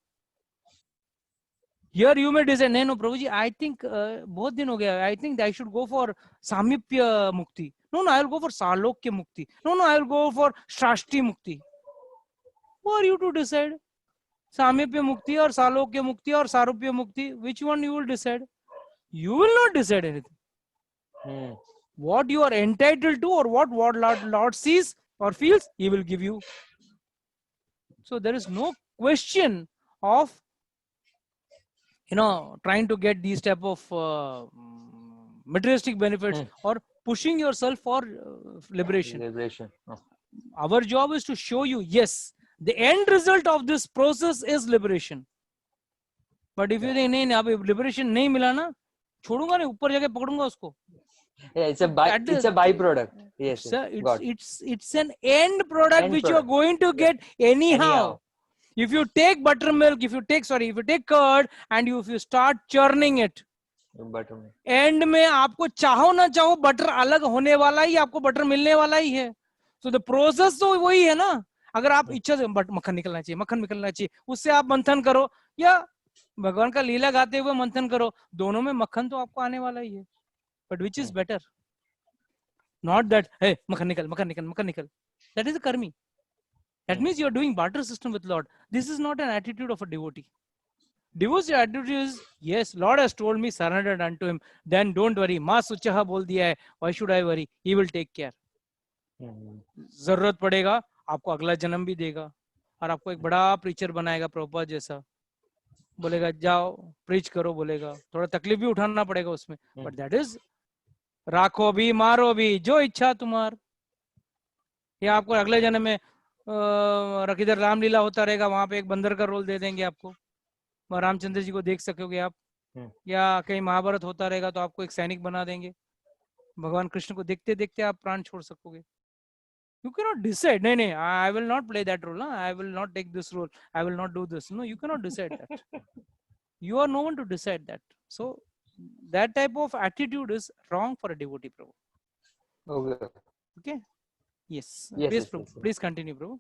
Here you may decide, no, Prabhuji, I think बहुत दिन हो गया. I think I should go for Samipya Mukti. No, I will go for Salokya Mukti. No, I will go for Shashti Mukti. Who are you to decide? Samipya Mukti or Salokya Mukti or Sarupya Mukti? Which one you will decide? You will not decide anything. What you are entitled to, or what Lord sees or feels, he will give you. So there is no question of trying to get these type of materialistic benefits or pushing yourself for liberation. Our job is to show you, yes, the end result of this process is liberation. But if you think नहीं अब liberation नहीं मिला ना, छोड़ूंगा नहीं, ऊपर जाके पकड़ूंगा उसको. Yeah, it's a byproduct. Yes, Sir, got it's an end product End which you are product. going to get anyhow. Anyhow. If you take buttermilk, if you take curd and if you start churning it, Buttermilk. And में आपको चाहो ना चाहो butter अलग होने वाला ही, आपको butter मिलने वाला ही है. सो द प्रोसेस तो वही है ना. अगर आप इच्छा से मक्खन निकलना चाहिए, उससे आप मंथन करो या भगवान का लीला गाते हुए मंथन करो, दोनों में मक्खन तो आपको आने वाला ही है. But which is better? Not that हे मक्खन निकल. दैट इज अ कर्मी. That means you are doing barter system with Lord. This is not an attitude of a devotee. Devotee attitude is, yes, Lord has told me surrendered unto him. Then don't worry. माँ सुचाहा बोल दिया है. Why should I worry? He will take care. जरूरत पड़ेगा आपको अगला जन्म भी देगा और आपको एक बड़ा प्रीचर बनाएगा प्रभुपाद जैसा. बोलेगा जाओ प्रीच करो, बोलेगा थोड़ा तकलीफ भी उठाना पड़ेगा उसमें. बट दैट इज राखो भी मारो भी जो इच्छा तुम्हार. या आपको अगले जन्म में किधर रामलीला होता रहेगा, वहां पे एक बंदर का रोल दे देंगे आपको, रामचंद्र जी को देख सकोगे आप. या कहीं महाभारत होता रहेगा तो आपको एक सैनिक बना देंगे. भगवान कृष्ण को देखते देखते आप प्राण छोड़ सकोगे. You cannot decide. नहीं, I will not play that role. I will not take this role. I will not do this. No, you cannot decide that. You are no one to decide that. So that type of attitude is wrong for a devotee, Prabhu. Okay. Yes. Please, Prabhu. Please continue, Prabhu.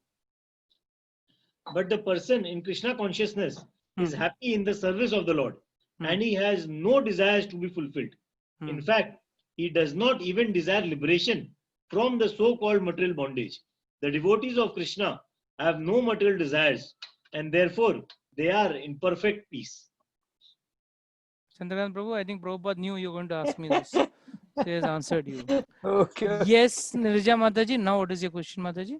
But the person in Krishna consciousness is happy in the service of the Lord, and he has no desires to be fulfilled. In fact, he does not even desire liberation from the so-called material bondage. The devotees of Krishna have no material desires, and therefore they are in perfect peace. Chandrakant Prabhu, I think Prabhupada knew you were going to ask me this. So he has answered you. Okay. Yes, Nirja Mataji. Now what is your question, Mataji?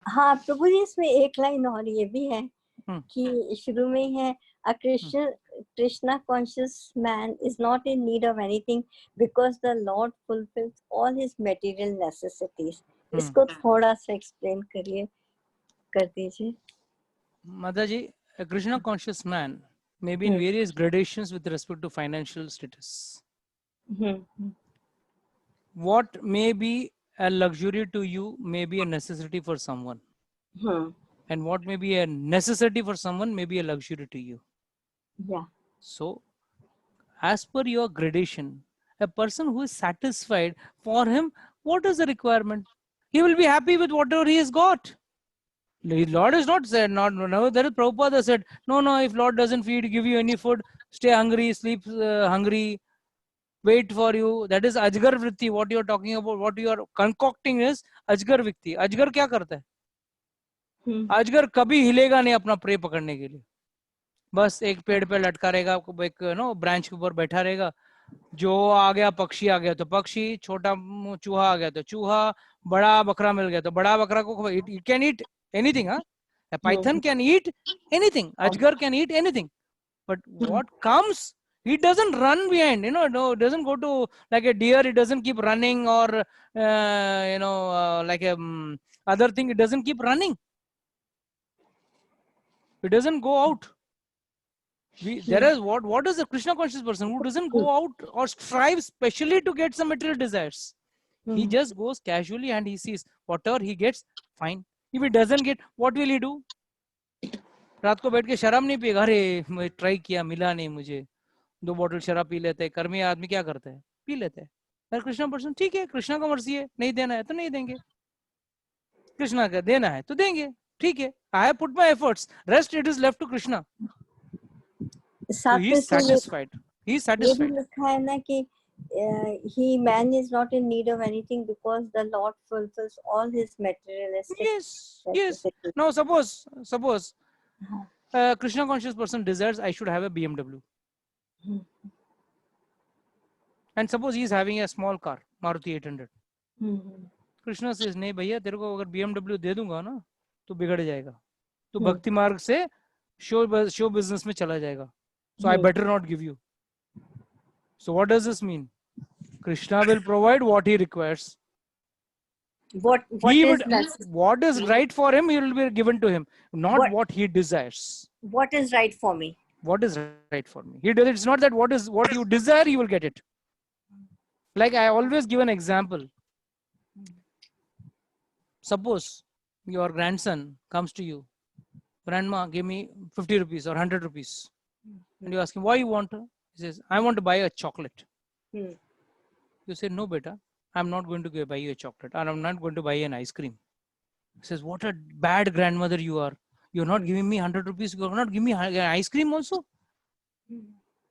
हाँ प्रभु जी, इसमें एक line और ये भी है कि शुरू में है a Krishna conscious man is not in need of anything because the Lord fulfills all his material necessities. इसको थोड़ा सा explain कर दीजिए. Mataji, a Krishna conscious man may be in various gradations with respect to financial status. What may be a luxury to you may be a necessity for someone. And what may be a necessity for someone may be a luxury to you. Yeah. So, as per your gradation, a person who is satisfied, for him, what is the requirement? He will be happy with whatever he has got. The Lord is not said, no, that is Prabhupada said, no, if Lord doesn't give you any food, stay hungry, sleep hungry, wait for you. That is Ajgar Vritti. What you are talking about, what you are concocting is Ajgar Vritti. Ajgar क्या करता है? अजगर कभी हिलेगा नहीं अपना pray पकड़ने के लिए. बस एक पेड़ पे लटका रहेगा, एक ब्रांच के ऊपर बैठा रहेगा. जो आ गया पक्षी आ गया तो पक्षी, छोटा चूहा आ गया तो चूहा, बड़ा बकरा मिल गया तो बड़ा बकरा को. It can eat anything. A python can eat anything. Ajgar can eat anything. But what comes, it doesn't run behind. It doesn't go to like a deer. It doesn't keep running, or like a other thing. It doesn't keep running. It doesn't go out. There is what is a Krishna conscious person who doesn't go out or strive specially to get some material desires. He just goes casually and he sees whatever he gets, fine. If he doesn't get, what will he do? रात को बैठ के शराब नहीं पिएगा. अरे मैं try किया, मिला नहीं मुझे, 2 बॉटल शराब पी लेते हैं. कर्मी आदमी क्या करता है? पी लेते हैं. अरे कृष्णा पर्सन ठीक है, कृष्णा का मर्जी है, नहीं देना है तो नहीं देंगे. कृष्णा का देना है तो देंगे, ठीक है. I have put my efforts. Rest it is left to Krishna. So he is satisfied. He is satisfied. ये भी लिखा है ना कि man is not in need of anything because the Lord fulfills all his materialistic. Yes. Now suppose Krishna conscious person desires I should have a BMW. And suppose he is having a small car, Maruti 800. Krishna says, नहीं भैया तेरे को अगर BMW दे दूंगा ना तो बिगड़ जाएगा, तो भक्ति मार्ग से शो बिजनेस में चला जाएगा. So I better not give you. So what does this mean? Krishna will provide what he requires. What is right for him, he will be given to him, not what he desires. What is right for me? what is right for me. He does. It's not that what you desire, you will get it. Like I always give an example. Suppose your grandson comes to you, grandma, give me 50 rupees or 100 rupees. And you ask him, why you want to? He says, I want to buy a chocolate. You say, no, beta, I'm not going to buy you a chocolate, or I'm not going to buy an ice cream. He says, what a bad grandmother you are. You're not giving me 100 rupees. You're not giving me ice cream also.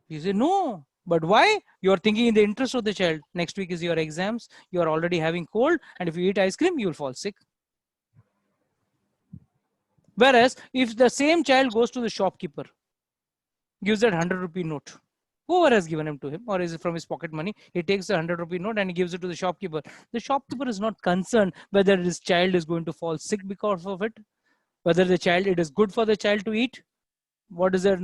You say, no. But why? You're thinking in the interest of the child. Next week is your exams. You're already having cold. And if you eat ice cream, you'll fall sick. Whereas, if the same child goes to the shopkeeper, gives that 100 rupee note, whoever has given him to him, or is it from his pocket money, he takes the 100 rupee note and he gives it to the shopkeeper. The shopkeeper is not concerned whether his child is going to fall sick because of it, whether it is good for the child to eat. What is it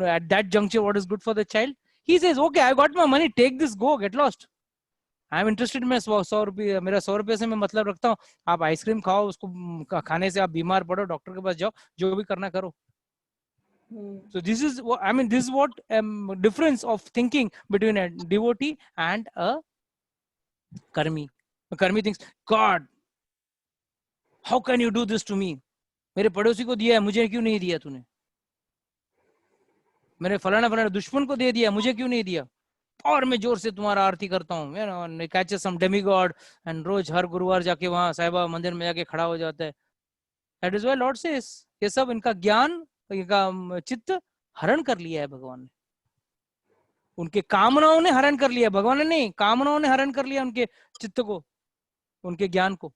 at that juncture? What is good for the child? He says, okay, I got my money, take this, go, get lost. I am interested, मैं 100 रुपये, मेरा 100 रुपये से मैं मतलब रखता हूँ. आप आइसक्रीम खाओ, उसको खाने से आप बीमार पड़ो, डॉक्टर के पास जाओ, जो भी करना करो. So this is what I mean. This is what difference of thinking between a devotee and a karmi. A karmi thinks, God, how can you do this to me? मेरे पड़ोसी को दिया है, मुझे क्यों नहीं दिया तूने? मेरे फलाना फलाना दुश्मन को दे दिया, मुझे क्यों नहीं दिया? और मैं जोर से तुम्हारा आरती करता हूँ. You know, catches some demigod and रोज हर गुरुवार जाके वहाँ साईं बाबा मंदिर में जाके खड़ा हो जाता है. That is why Lord says, ये सब इनका ज्ञान, इनका चित्त हरण कर लिया है भगवान ने. उनके कामनाओं ने हरण कर लिया, भगवान ने नहीं, कामनाओं ने हरण कर लिया उनके चित्त को, उनके ज्ञान को.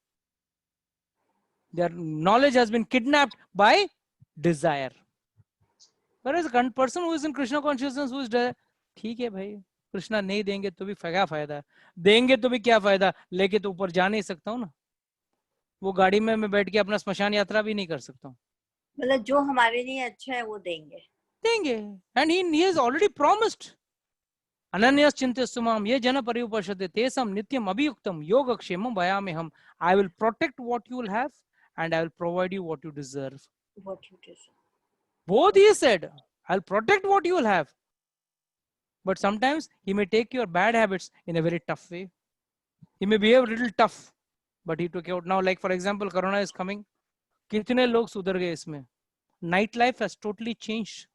Their knowledge has been kidnapped by desire. Whereas a person who is in Krishna consciousness, who is ठीक है भाई, कृष्णा नहीं देंगे तो भी क्या फायदा, देंगे तो भी क्या फायदा, लेके तो ऊपर जा नहीं सकता हूँ ना. वो गाड़ी में मैं बैठ के अपना स्मशान यात्रा भी नहीं कर सकता हूँ. मतलब जो हमारे लिए अच्छा है वो देंगे. And he has already promised. Ananyas chintestumam ye jana pariupashate tesam nityam abhiyuktam yogakshamam vayameham. I will protect what you will have and I will provide you what you deserve. What you deserve. Both he said, I'll protect what you will have. But sometimes he may take your bad habits in a very tough way. He may behave a little tough, but he took it out. Now, like for example, Corona is coming. कितने लोग सुधर गए इसमें. Night life has totally changed.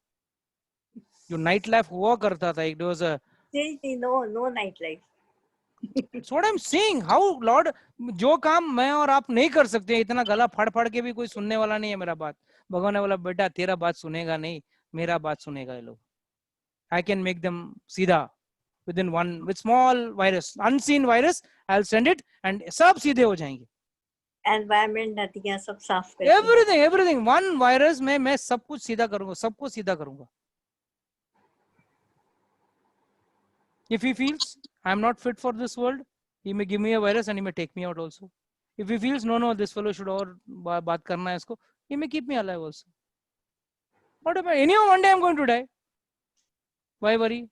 जो night life हुआ करता था, it was a no night life. That's what I'm saying. How Lord, जो काम मैं और आप नहीं कर सकते, इतना गला फाड़ फाड़ के भी कोई सुनने वाला नहीं है मेरा बात. भगवान ने बोला, बेटा तेरा बात सुनेगा नहीं, मेरा बात सुनेगा ये लोग. I can make them सीधा within one, with small virus, unseen virus, I'll send it and सब सीधे हो जाएंगे. Environment नदियाँ सब साफ कर. Everything. One virus में मैं सब कुछ सीधा करूंगा, सबको सीधा करूंगा. If he feels I'm not fit for this world, he may give me a virus and he may take me out also. If he feels no, this fellow should और बात करना है इसको, he may keep me alive also. What about anyhow? One day I'm going to die. Why worry?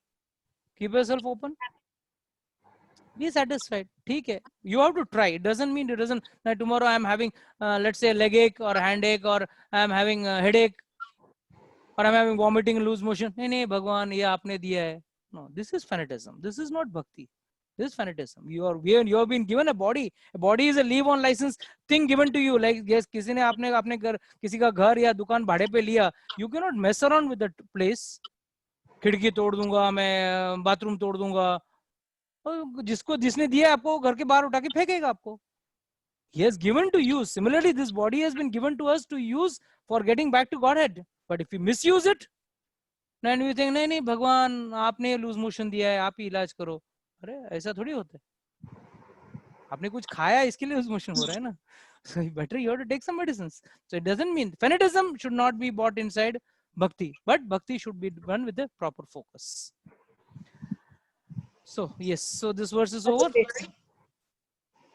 Keep yourself open. Be satisfied. ठीक है. You have to try. It doesn't mean that tomorrow I'm having let's say leg ache or hand ache or I'm having a headache or I'm having vomiting, loose motion. नहीं भगवान ये आपने दिया है. No, this is fanatism. This is not bhakti. This is fanatism. You have been given a body. A body is a leave on license thing given to you. Like yes, किसी ने आपने अपने घर, किसी का घर या दुकान भाड़े पे लिया. You cannot mess around with that place. खिड़की तोड़ दूंगा मैं, बाथरूम तोड़ दूंगा. जिसने दिया आपको घर के बाहर उठा के फेंकेगा आपको. He has given to use. Similarly, this body has been given to us to use for getting back to Godhead. But if we misuse it, then we think नहीं भगवान आपने लूज मोशन दिया है, आप ही इलाज करो. अरे ऐसा थोड़ी होता है. आपने कुछ खाया इसके लिए लूज मोशन हो रहा है ना. So better you have to take some medicines. So it doesn't mean fanatism should not be bought inside bhakti, but bhakti should be done with the proper focus. So yes, so this verse is over.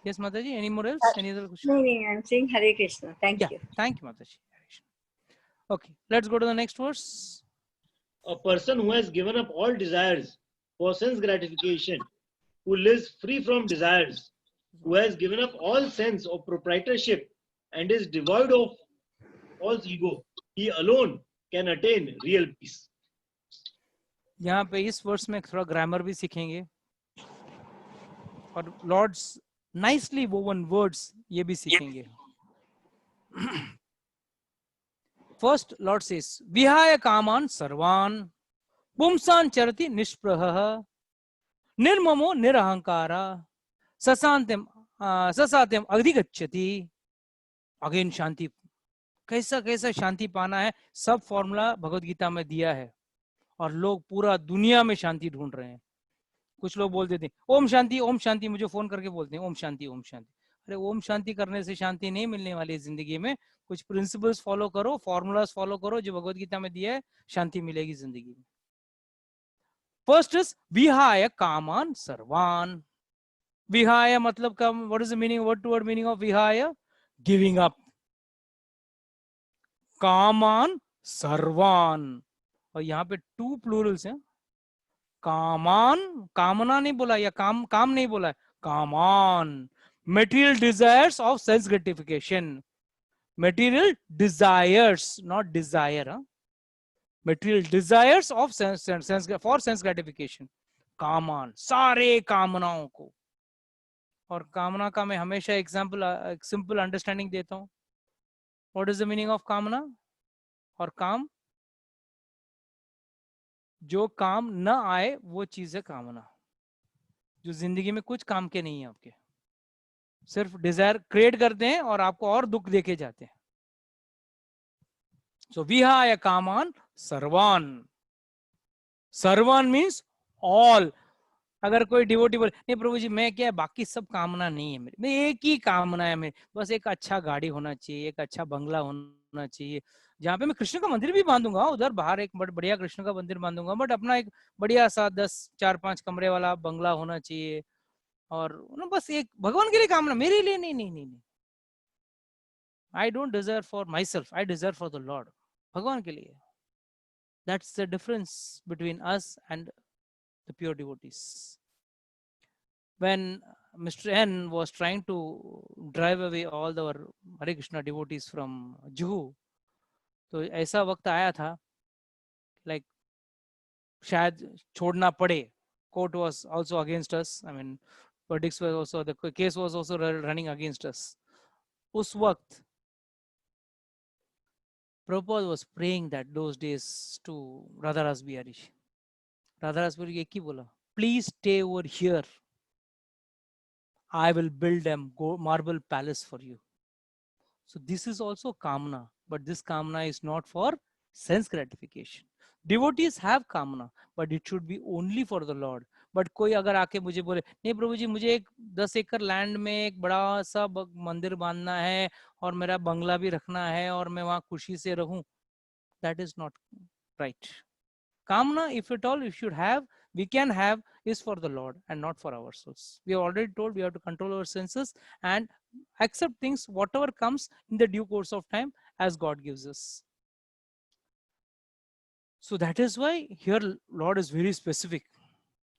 Yes, Mataji, any more else? Any other question? No, I'm saying Hare Krishna. Thank you. Thank you, Mataji. Okay, let's go to the next verse. A person who has given up all desires for sense gratification, who lives free from desires, who has given up all sense of proprietorship and is devoid of false ego, he alone can attain real peace. यहाँ पे इस वर्ष में थोड़ा grammar भी सीखेंगे और Lord's nicely woven words ये भी सीखेंगे. फर्स्ट लॉर्ड सेस विहाय कामान सर्वान पुंसान चरति निष्प्रहः निर्ममो निरहंकारा ससात्यम ससात्यम अधिगच्छति. अगेन शांति. कैसा कैसा शांति पाना है, सब फॉर्मूला भगवत गीता में दिया है और लोग पूरा दुनिया में शांति ढूंढ रहे हैं. कुछ लोग बोलते थे ओम शांति, मुझे फोन करके बोलते हैं ओम शांति ओम शांति. अरे ओम शांति करने से शांति नहीं मिलने वाली है जिंदगी में. कुछ प्रिंसिपल्स फॉलो करो, फॉर्मूलाज फॉलो करो जो भगवत गीता में दिया है, शांति मिलेगी जिंदगी में. फर्स्ट इज विहाय कामान सर्वान. विहाय मतलब का what is the meaning, word to word meaning of विहाय? Giving up. कामान सर्वान, और यहाँ पे टू प्लूरल्स हैं. कामान, कामना नहीं बोला, या काम काम नहीं बोला है, कामान. material desires of sense gratification. Material desires, not desire. Material desires of for sense gratification. कामान, सारे कामनाओं को. और कामना का मैं हमेशा एग्जाम्पल सिंपल अंडरस्टैंडिंग देता हूँ. What is the meaning of कामना और काम? जो काम न आए वो चीज है कामना. जो जिंदगी में कुछ काम के नहीं है, आपके सिर्फ डिजायर क्रिएट करते हैं और आपको और दुख देके जाते हैं. सो विहाय कामान सर्वान. सर्वान मीन्स ऑल. अगर कोई डिवोटी बोले नहीं प्रभु जी मैं क्या, बाकी सब कामना नहीं है मेरी, मैं एक ही कामना है मेरी, बस एक अच्छा गाड़ी होना चाहिए, एक अच्छा बंगला होना चाहिए, जहाँ पे मैं कृष्ण का मंदिर भी बांधूंगा, उधर बाहर एक बढ़िया कृष्ण का मंदिर बांधूंगा, बट अपना एक बढ़िया सा 10-4-5 कमरे वाला बंगला होना चाहिए. और बस एक भगवान के लिए कामना, मेरे लिए नहीं. नहीं नहीं नहीं. I don't deserve for my self, I deserve for the Lord. भगवान के लिए. That's the difference between us and the pure devotees. When Mr. N was trying to drive away all our Hare Krishna devotees from Juhu, तो ऐसा वक्त आया था like शायद छोड़ना पड़े. Court was also against us. I mean, verdicts were also, the case was also running against us. उस वक्त Prabhupada was praying that those days to Radharas Bihari. Radharas Bihari एक ही बोला, please stay over here. I will build a marble palace for you. So this is also kamna, but this kamna is not for sense gratification. Devotees have kamna, but it should be only for the Lord. But कोई अगर आके मुझे बोले नहीं प्रभु जी मुझे एक 10 एकड़ land में एक बड़ा सा मंदिर बांधना है और मेरा बंगला भी रखना है और मैं वहां खुशी से रहूं, that is not right. Kamna, if at all we should have, we can have, is for the Lord and not for ourselves. We have already told we have to control our senses and accept things whatever comes in the due course of time as God gives us. So that is why here Lord is very specific.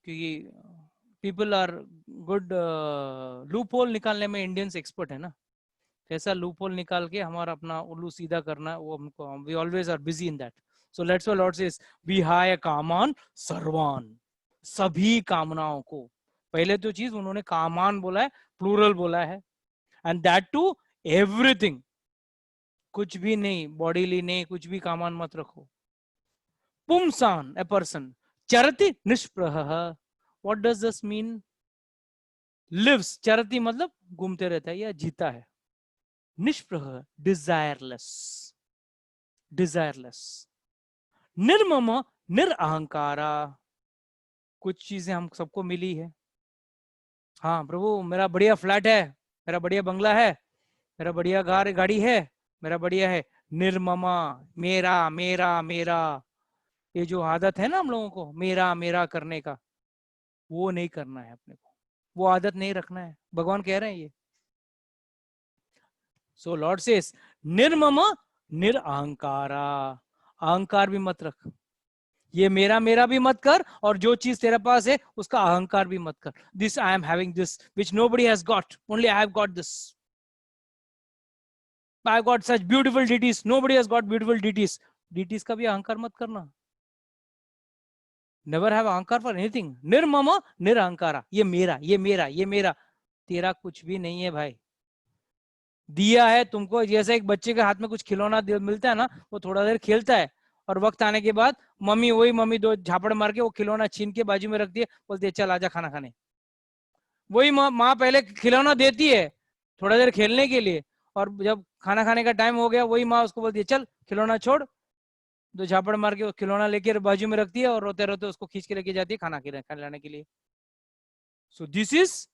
People are good loophole निकालने में Indians expert है ना. कैसा loophole निकाल के हमारा अपना उल्लू सीधा करना, वो हमको, we always are busy in that. So that's why Lord says विहाय कामान सर्वान. सभी कामनाओं को. पहले तो चीज उन्होंने कामान बोला है, प्लूरल बोला है, and that too everything. कुछ भी नहीं, बॉडीली नहीं, कुछ भी कामान मत रखो. पुंसान, a person. चरति निष्प्रहः. What does this mean? Lives. चरति मतलब घूमते रहता है या जीता है. निष्प्रह, desireless. Desireless. निर्मम, निरअहंकारा. कुछ चीजें हम सबको मिली है. हाँ प्रभु मेरा बढ़िया फ्लैट है, मेरा बढ़िया बंगला है, मेरा बढ़िया गाड़ी है, मेरा बढ़िया है. निर्ममा, मेरा मेरा मेरा, ये जो आदत है ना हम लोगों को मेरा मेरा करने का, वो नहीं करना है अपने को, वो आदत नहीं रखना है. भगवान कह रहे हैं ये. So Lord says निर्मम निरअहंकारा. अहंकार भी मत रख. ये मेरा मेरा भी मत कर, और जो चीज तेरे पास है उसका अहंकार भी मत कर. This I am having this which nobody has got, only I have got this. I have got such beautiful deities, nobody has got beautiful deities. Deities का भी अहंकार मत करना. never have ahankar for anything. Nirmama nirahankara. ये मेरा, ये मेरा, ये मेरा. तेरा कुछ भी नहीं है भाई. दिया है तुमको, जैसे एक बच्चे के हाथ में कुछ खिलौना मिलता है ना, वो थोड़ा देर खेलता है और वक्त आने के बाद मम्मी दो झापड़ मार के वो खिलौना छीन के बाजू में रख दिए, बोलती है चल आजा खाना खाने. वही माँ पहले खिलौना देती है थोड़ा देर खेलने के लिए, और जब खाना खाने का टाइम हो गया वही माँ उसको बोलती है चल खिलौना छोड़, दो झापड़ मार के वो खिलौना लेके बाजू में रखती है और रोते रोते उसको खींच के लेके जाती है खाना खिलाने के लिए. सो दिस इज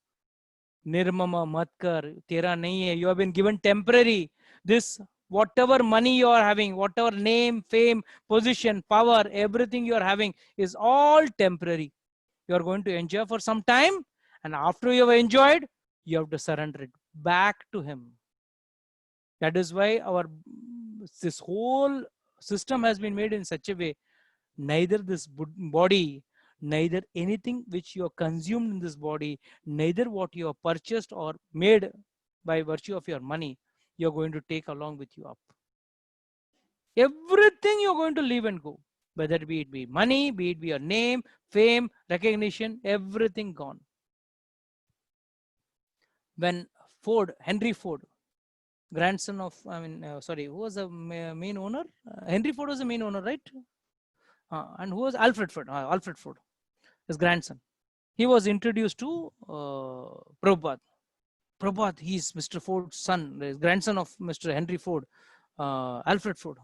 निर्ममा मत कर, तेरा नहीं है. You have been given temporary. This whatever money you are having, whatever name, fame, position, power, everything you are having is all temporary. You are going to enjoy for some time, and after you have enjoyed, you have to surrender it back to him. That is why this whole system has been made in such a way, neither this body, neither anything which you have consumed in this body, neither what you have purchased or made by virtue of your money, you're going to take along with you up. Everything you're going to leave and go, whether it be money, be it be your name, fame, recognition, everything gone. When Henry Ford, grandson of, who was the main owner? Henry Ford was the main owner, right? And who was Alfred Ford? Alfred Ford, his grandson. He was introduced to Prabhupada. Prabhupada, he's Mr. Ford's son, the grandson of Mr. Henry Ford, Alfred Ford.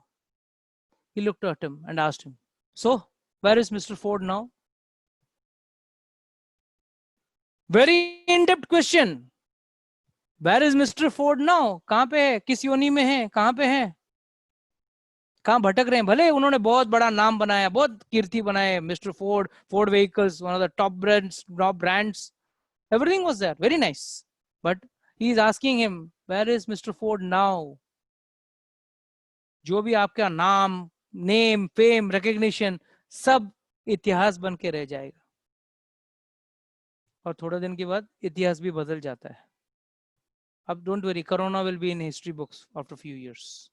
He looked at him and asked him, so, where is Mr. Ford now? Very in-depth question. Where is Mr. Ford now? कहाँ पे है? किस योनि में है? कहाँ पे है? कहाँ भटक रहे हैं? भले उन्होंने बहुत बड़ा नाम बनाया, बहुत कीर्ति बनाए. Mr. Ford, Ford Vehicles, one of the top brands. Everything was there, very nice. But he is asking him, where is Mr. Ford now? जो भी आपका नाम, name, fame, recognition, सब इतिहास बन के रह जाएगा. और थोड़ा दिन के बाद इतिहास भी बदल जाता है. अब don't worry, Corona will be in history books after a few years.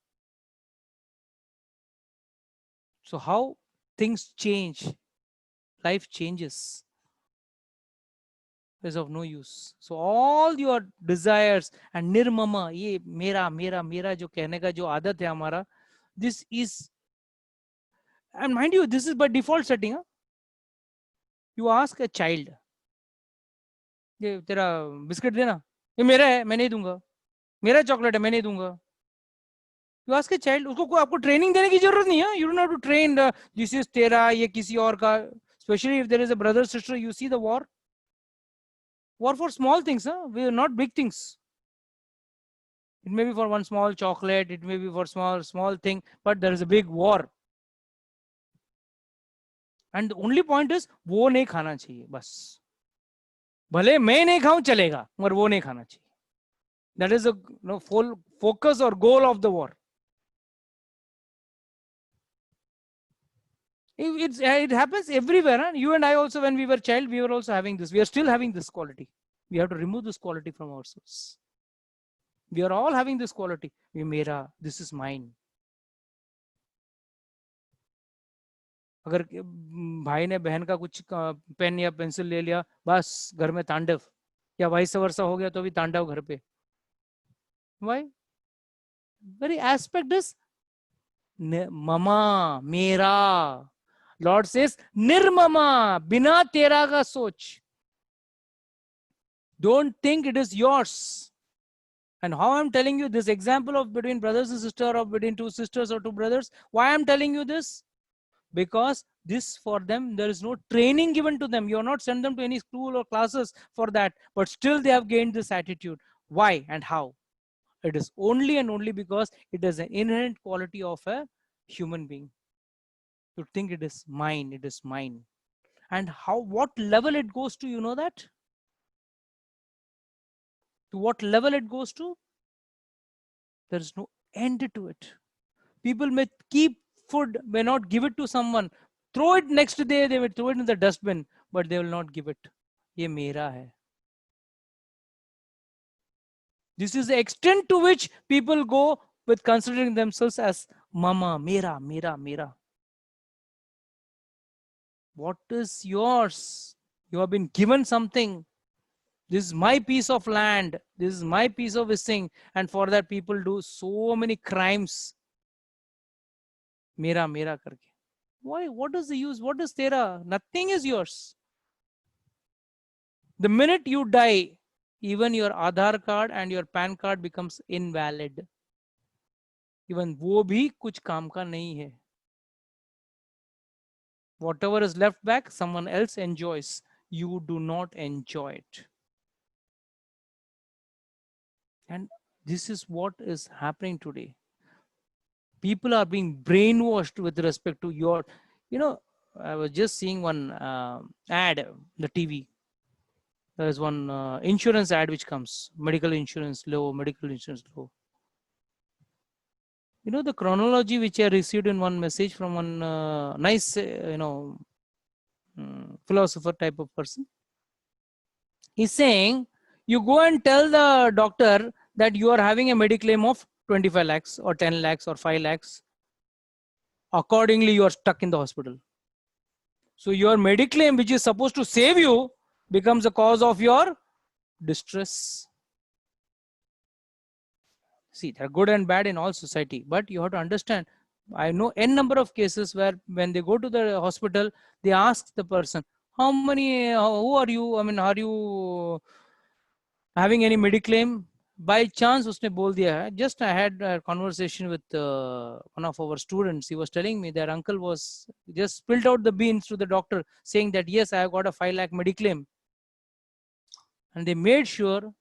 So how things change, life changes, is of no use. So all your desires and nirmama, ये मेरा मेरा मेरा जो कहने का जो आदत है हमारा, this is, and mind you, this is by default setting. You ask a child, ये तेरा बिस्किट देना, ये मेरा है मैं नहीं दूंगा, मेरा चॉकलेट है मैं नहीं दूंगा. You ask a child, उसको कोई आपको ट्रेनिंग देने की जरूरत नहीं है. You don't have to train this is तेरा, ये किसी और का. Especially if there is a brother sister, you see the war for small things, we are not big things. It may be for one small chocolate, it may be for small thing, but there is a big war. And the only point is वो नहीं खाना चाहिए बस. भले मैं नहीं खाऊं चलेगा, मगर वो नहीं खाना चाहिए. That is the full focus or goal of the war. It happens everywhere. Huh? You and I also, when we were child, we were also having this. We are still having this quality. We have to remove this quality from ourselves. We are all having this quality. ये मेरा, this is mine. अगर भाई ने बहन का कुछ pen या pencil ले लिया, बस घर में तांडव, या वाइस वर्सा हो गया तो भी तांडव घर पे. Why? Very aspect is mama, मेरा. Lord says, nirmama, बिना तेरा का सोच. Don't think it is yours. And how I'm telling you this example of between brothers and sisters, or between two sisters or two brothers, why I'm telling you this? Because this for them, there is no training given to them. You are not sent them to any school or classes for that, but still they have gained this attitude. Why and how? It is only and only because it is an inherent quality of a human being. To think it is mine, it is mine. And what level it goes to, you know that? To what level it goes to? There is no end to it. People may keep food, may not give it to someone. Throw it next day, they will throw it in the dustbin, but they will not give it. Ye mera hai. This is the extent to which people go with considering themselves as mama, mera, mera, mera. What is yours? You have been given something. This is my piece of land. This is my piece of this thing. And for that, people do so many crimes. Mera, mera karke. Why? What is the use? What is tera? Nothing is yours. The minute you die, even your Aadhaar card and your PAN card becomes invalid. Even वो भी कुछ काम का नहीं है. Whatever is left back, someone else enjoys. You do not enjoy it. And this is what is happening today. People are being brainwashed with respect to your, I was just seeing one ad, the TV. There is one insurance ad which comes, medical insurance low, medical insurance low. The chronology which I received in one message from one nice, philosopher type of person. He's saying, you go and tell the doctor that you are having a mediclaim of 25 lakhs or 10 lakhs or 5 lakhs. Accordingly, you are stuck in the hospital. So your mediclaim, which is supposed to save you, becomes the cause of your distress. See, they're good and bad in all society, but you have to understand, I know n number of cases where when they go to the hospital, they ask the person, who are you? I mean, are you having any mediclaim? By chance, उसने बोल दिया है. Just I had a conversation with one of our students. He was telling me that uncle was just spilled out the beans to the doctor saying that, yes, I have got a 5 lakh mediclaim. And they made sure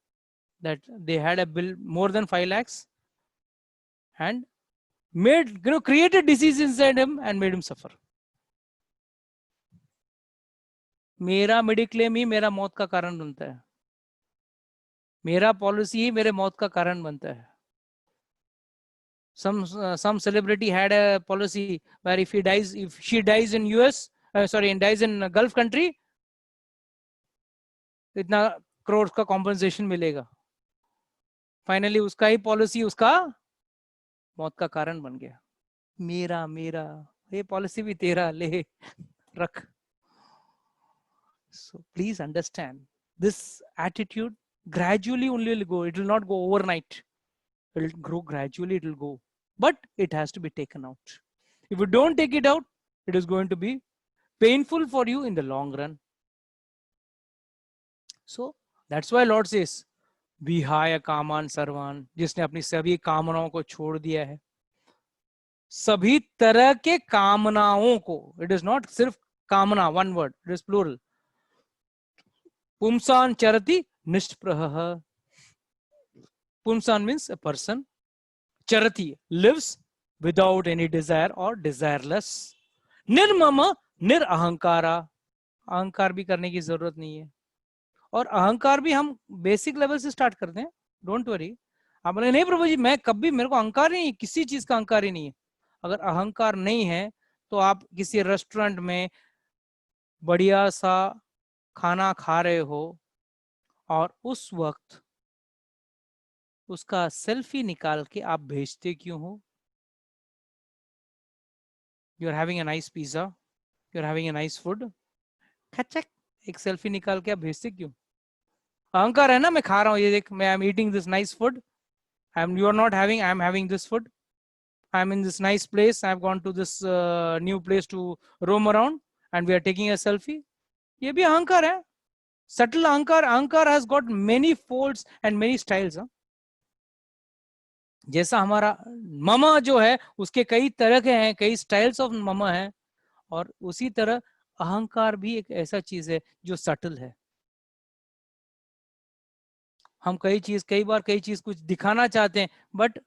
that they had a bill more than 5 lakhs and created disease inside him and made him suffer. मेरा mediclaim ही मेरा मौत का कारण बनता है. मेरा policy ही मेरे मौत का कारण बनता है. Some celebrity had a policy where if she dies in US, dies in Gulf country, इतना crores का compensation मिलेगा. Finally उसका ही policy उसका मौत का कारण बन गया. मेरा ये policy भी तेरा ले रख. So please understand, this attitude gradually only will go. It will not go overnight. It will grow gradually, it will go. But it has to be taken out. If you don't take it out, it is going to be painful for you in the long run. So that's why Lord says, Vihaya Kaman Sarvan, जिसने अपनी सभी कामनाओं को छोड़ दिया है. सभी तरह के कामनाओं को. It is not सिर्फ कामना, one word, it is plural. Pumsan charati nishpraha. Pumsan means a person. Charati, lives without any desire or desireless. Nirmama, nirahankara. अहंकार भी करने की जरूरत नहीं है. और अहंकार भी हम बेसिक लेवल से स्टार्ट करते हैं. Don't worry. आप बोले नहीं प्रभु जी, मैं कभी, मेरे को अहंकार नहीं, किसी चीज का अहंकार ही नहीं है. अगर अहंकार नहीं है तो आप किसी रेस्टोरेंट में बढ़िया सा खाना खा रहे हो और उस वक्त उसका सेल्फी निकाल के आप भेजते क्यों हो? You are having a nice pizza, you are having a nice food, खचक एक सेल्फी निकाल के आप भेजते क्यों? अहंकार है ना, मैं खा रहा हूँ, ये देख, मैं I am eating this nice food, you are not having, I am having this food, I am in this nice place, I have gone to this new place to roam around and we are taking a selfie. ये भी अहंकार है. Subtle अहंकार. अहंकार has got many folds and many styles. जैसा हमारा mama जो है उसके कई तरह के हैं, कई स्टाइल्स ऑफ ममा है. और उसी तरह अहंकार भी एक ऐसा चीज है जो सटल है. हम कई बार कई चीज कुछ दिखाना चाहते हैं, but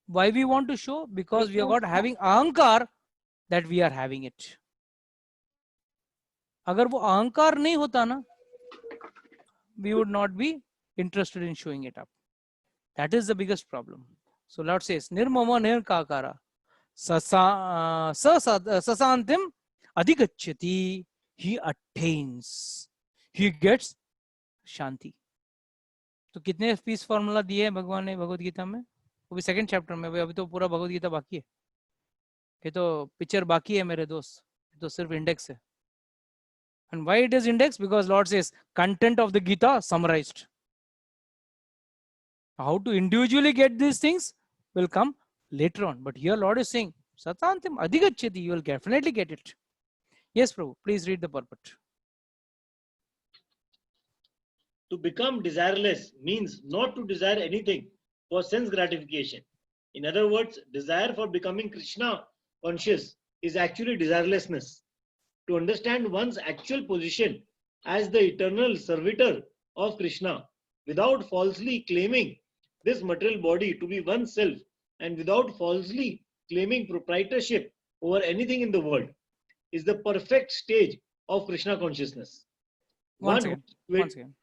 why we want to show? Because we are not having अहंकार that we are having it. अगर वो अहंकार नहीं होता ना, we would not be interested in showing it up. That is the biggest problem. So Lord says, Nirmama Nirkakara Sasantim Adhigachyati. He attains. He gets Shanti. तो कितने piece formula दिए हैं भगवान ने भगवत गीता में? वो भी सेकंड चैप्टर में. अभी तो पूरा भगवत गीता बाकी है. ये तो पिक्चर बाकी है मेरे दोस्त, ये तो सिर्फ इंडेक्स है. And why it is index? Because Lord says content of the Gita summarized. How to individually get these things will come later on. But here Lord is saying, Satantim adhigachyati, you will definitely get it. Yes, Prabhu, please read the purport. To become desireless means not to desire anything for sense gratification. In other words, desire for becoming Krishna conscious is actually desirelessness. To understand one's actual position as the eternal servitor of Krishna without falsely claiming this material body to be oneself and without falsely claiming proprietorship over anything in the world is the perfect stage of Krishna consciousness. Once One again, who once again.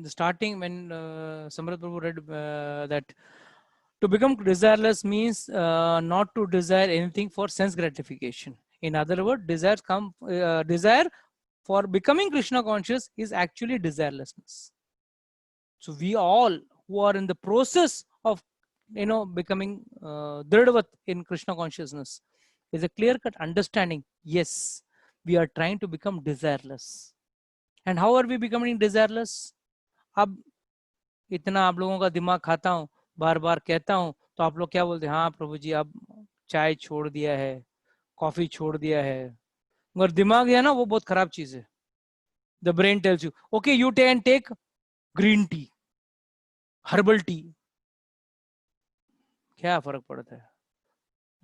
The starting when Samrat Prabhu read that to become desireless means not to desire anything for sense gratification. In other words, desire for becoming Krishna conscious is actually desirelessness. So we all who are in the process of becoming Dridvat in Krishna consciousness is a clear-cut understanding. Yes, we are trying to become desireless. And how are we becoming desireless? अब इतना आप लोगों का दिमाग खाता हूँ, बार बार कहता हूँ, तो आप लोग क्या बोलते हैं? हाँ प्रभु जी, अब चाय छोड़ दिया है, कॉफी छोड़ दिया है. मगर दिमाग है ना, वो बहुत खराब चीज है. The brain tells you, okay, you can take green tea, herbal tea. क्या फर्क पड़ता है?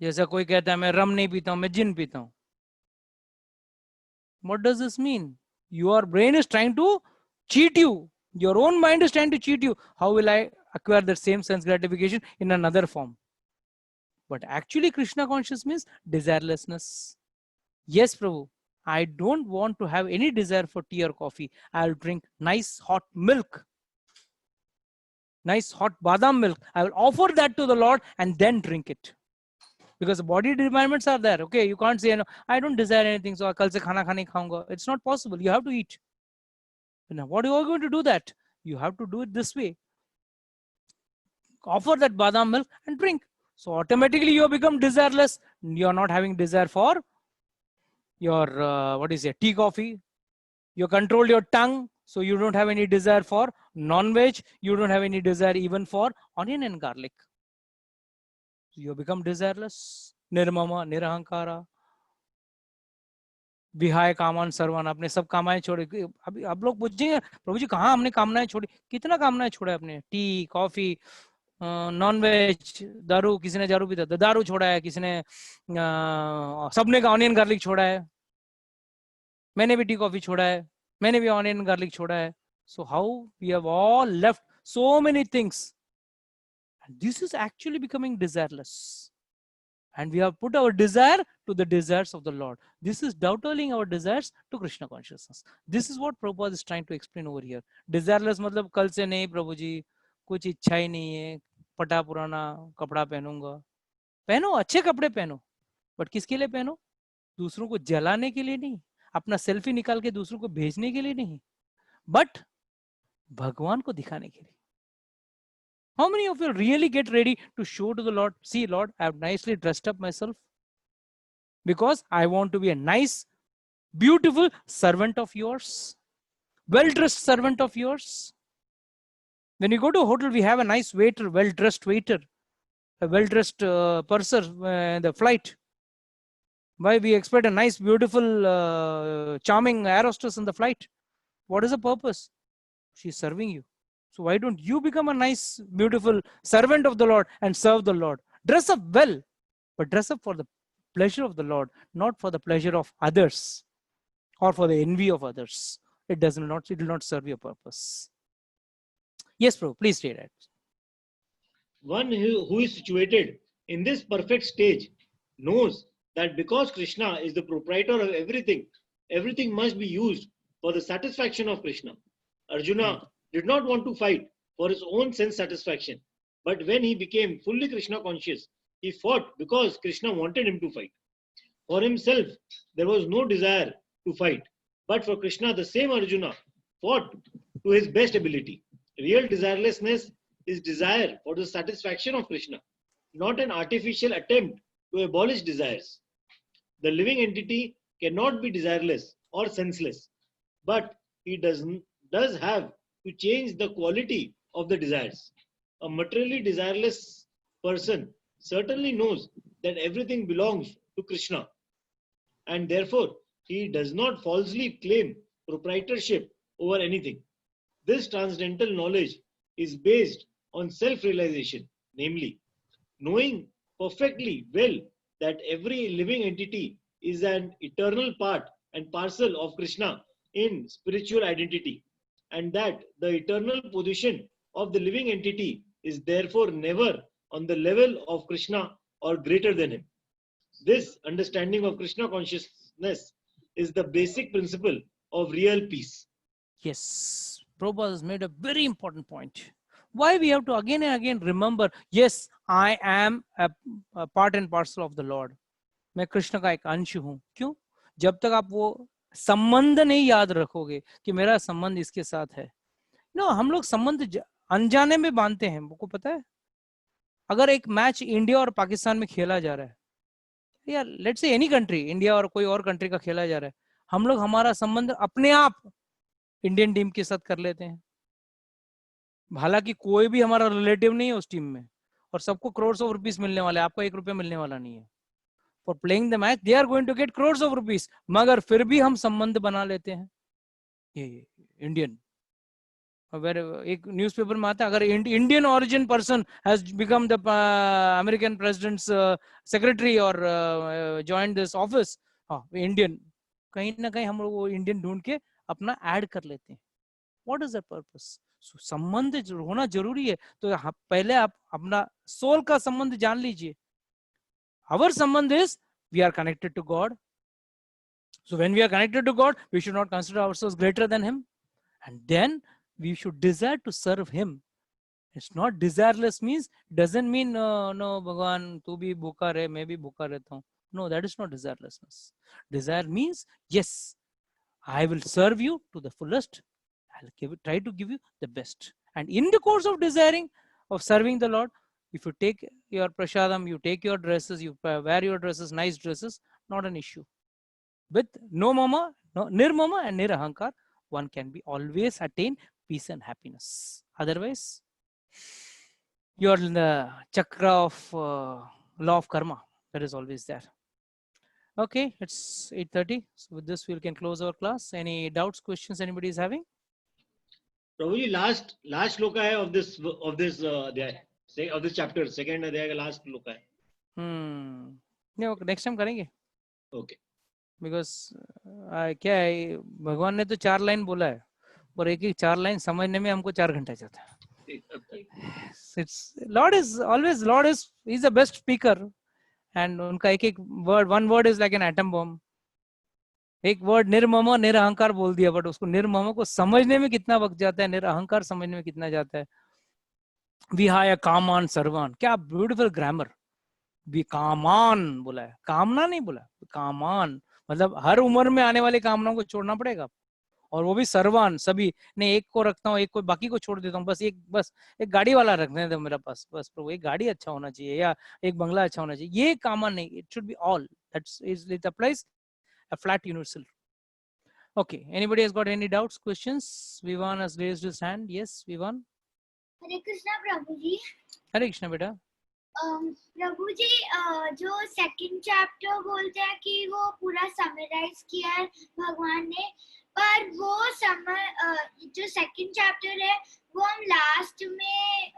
जैसा कोई कहता है मैं रम नहीं पीता हूँ, मैं जिन पीता हूँ. What does this mean? Your brain is trying to cheat you. Your own mind is trying to cheat you. How will I acquire the same sense gratification in another form? But actually, Krishna conscious means desirelessness. Yes, Prabhu, I don't want to have any desire for tea or coffee. I'll drink nice hot milk, nice hot badam milk. I will offer that to the Lord and then drink it. Because the body requirements are there. Okay, you can't say, no, I don't desire anything, so kal se khana khane khaunga. It's not possible. You have to eat. Now, what are you going to do that? You have to do it this way. Offer that badam milk and drink. So automatically you become desireless. You're not having desire for your, tea, coffee. You control your tongue. So you don't have any desire for non-veg. You don't have any desire even for onion and garlic. So you become desireless. Nirmama, nirahankara. विहाय कामान सर्वान, आपने सब कामनाएं छोड़ी. अभी आप लोग पूछेंगे प्रभु जी कहाँ हमने कामनाएं छोड़ी? कितना कामनाएं छोड़ा आपने? टी, कॉफी, नॉन वेज, दारू. किसी ने दारू पीता, दारू छोड़ा है. किसी ने सबने का ऑनियन गार्लिक छोड़ा है. मैंने भी टी कॉफी छोड़ा है. मैंने भी ऑनियन गार्लिक छोड़ा है. So how we have all left so many things, and this is actually becoming desireless. And we have put our desire to the desires of the Lord. This is doubting our desires to Krishna consciousness. This is what Prabhupada is trying to explain over here. Desireless मतलब कल से नहीं प्रभु जी, कुछ इच्छा ही नहीं है, पटा पुराना कपड़ा पहनूंगा. पहनो, अच्छे कपड़े पहनो, बट किसके लिए पहनो? दूसरों को जलाने के लिए नहीं, अपना सेल्फी निकाल के दूसरों को भेजने के लिए नहीं, बट भगवान को दिखाने के लिए. How many of you really get ready to show to the Lord, see Lord, I have nicely dressed up myself because I want to be a nice, beautiful servant of yours, well-dressed servant of yours. When you go to a hotel, we have a nice waiter, well-dressed waiter, a well-dressed purser in the flight. Why we expect a nice, beautiful, charming air hostess in the flight? What is the purpose? She's serving you. So why don't you become a nice, beautiful servant of the Lord and serve the Lord? Dress up well, but dress up for the pleasure of the Lord, not for the pleasure of others or for the envy of others. It will not serve your purpose. Yes, Prabhu, please say that. One who is situated in this perfect stage knows that because Krishna is the proprietor of everything, everything must be used for the satisfaction of Krishna. Arjuna did not want to fight for his own sense satisfaction, but when he became fully Krishna conscious, he fought because Krishna wanted him to fight. For himself, there was no desire to fight, but for Krishna, the same Arjuna fought to his best ability. Real desirelessness is desire for the satisfaction of Krishna, not an artificial attempt to abolish desires. The living entity cannot be desireless or senseless but he does have to change the quality of the desires. A materially desireless person certainly knows that everything belongs to Krishna, and therefore he does not falsely claim proprietorship over anything. This transcendental knowledge is based on self realization, namely, knowing perfectly well that every living entity is an eternal part and parcel of Krishna in spiritual identity, and that the eternal position of the living entity is therefore never on the level of Krishna or greater than him. This understanding of Krishna consciousness is the basic principle of real peace. Yes, Prabhupada has made a very important point. Why we have to again and again remember, yes, I am a part and parcel of the Lord. मैं कृष्ण का एक अंश हूं. क्यों? जब तक आप वो संबंध नहीं याद रखोगे कि मेरा संबंध इसके साथ है. नो, हम लोग संबंध अनजाने में बांधते हैं. आपको पता है, अगर एक मैच इंडिया और पाकिस्तान में खेला जा रहा है, या let's say any country, India और कोई और कंट्री का खेला जा रहा है, हम लोग हमारा संबंध अपने आप इंडियन टीम के साथ कर लेते हैं. हालांकि कोई भी हमारा रिलेटिव नहीं है उस टीम में, और सबको करोड़ ऑफ रुपीस मिलने वाले, आपको 1 रुपया मिलने वाला नहीं है. For playing the match they are going to get crore of rupees, मगर फिर भी हम संबंध बना लेते हैं. ये इंडियन, अगर एक न्यूज़पेपर में आता है, अगर Indian origin person has become the American president's secretary और जॉइंड दिस ऑफिस, हाँ इंडियन, कहीं ना कहीं हम लोग वो इंडियन ढूंढ के अपना ऐड कर लेते हैं. What is the purpose? संबंध होना जरूरी है. तो पहले आप अपना सोल का संबंध जान लीजिए. Our sambandh is we are connected to God. So when we are connected to God, we should not consider ourselves greater than him, and then we should desire to serve him. It's not desireless means, doesn't mean no Bhagwan tu bhi bhuka rahe, मैं भी भूखा रहता हूँ. No, that is not desirelessness. Desire means, yes, I will serve you to the fullest. I'll try to give you the best. And in the course of desiring, of serving the Lord, if you take your prasadam, you take your dresses, you wear your dresses, nice dresses, not an issue. With no mama, no nirmama and nirahankar, one can be always attain peace and happiness. Otherwise, you are in the chakra of law of karma that is always there. Okay, it's 8:30. So with this, we can close our class. Any doubts, questions anybody is having? Prabhuji, last shloka hai of this adhyay, of this chapter, second adhyay का last shloka hai. नहीं, okay, next time करेंगे. Okay. Because क्या है, भगवान ने तो 4 line बोला है, और एक 4 लाइन समझने में हमको 4 घंटा जाता है. Lord is he's the best speaker, and उनका एक word, one word is like an atom bomb. एक वर्ड निर्मम निरअहंकार बोल दिया, बट उसको निर्मम को समझने में कितना वक्त जाता है, निरअहंकार समझने में कितना जाता है. विहाय कामान सर्वान, क्या ब्यूटीफुल ग्रामर. भी कामान बोला है, कामना नहीं बोला, कामान मतलब हर उम्र में आने वाली कामनाओं को छोड़ना पड़ेगा, और वो भी सर्वान, सभी ने. एक को रखता हूँ, एक को, बाकी को छोड़ देता हूँ. बस एक गाड़ी वाला रखने दो मेरा पास, बस प्रभु एक गाड़ी अच्छा होना चाहिए, या एक बंगला अच्छा होना चाहिए. ये कामन नहीं, it should be all. That's it applies a flat universal. Okay, anybody has got any doubts, questions? Vivan has raised his hand. Yes, Vivan. हरे कृष्णा प्रभु जी. हरे कृष्णा बेटा. प्रभु जी, जो सेकंड चैप्टर बोलते हैं कि वो पूरा समराइज किया है भगवान ने, पर वो जो सेकंड चैप्टर है वो हम लास्ट में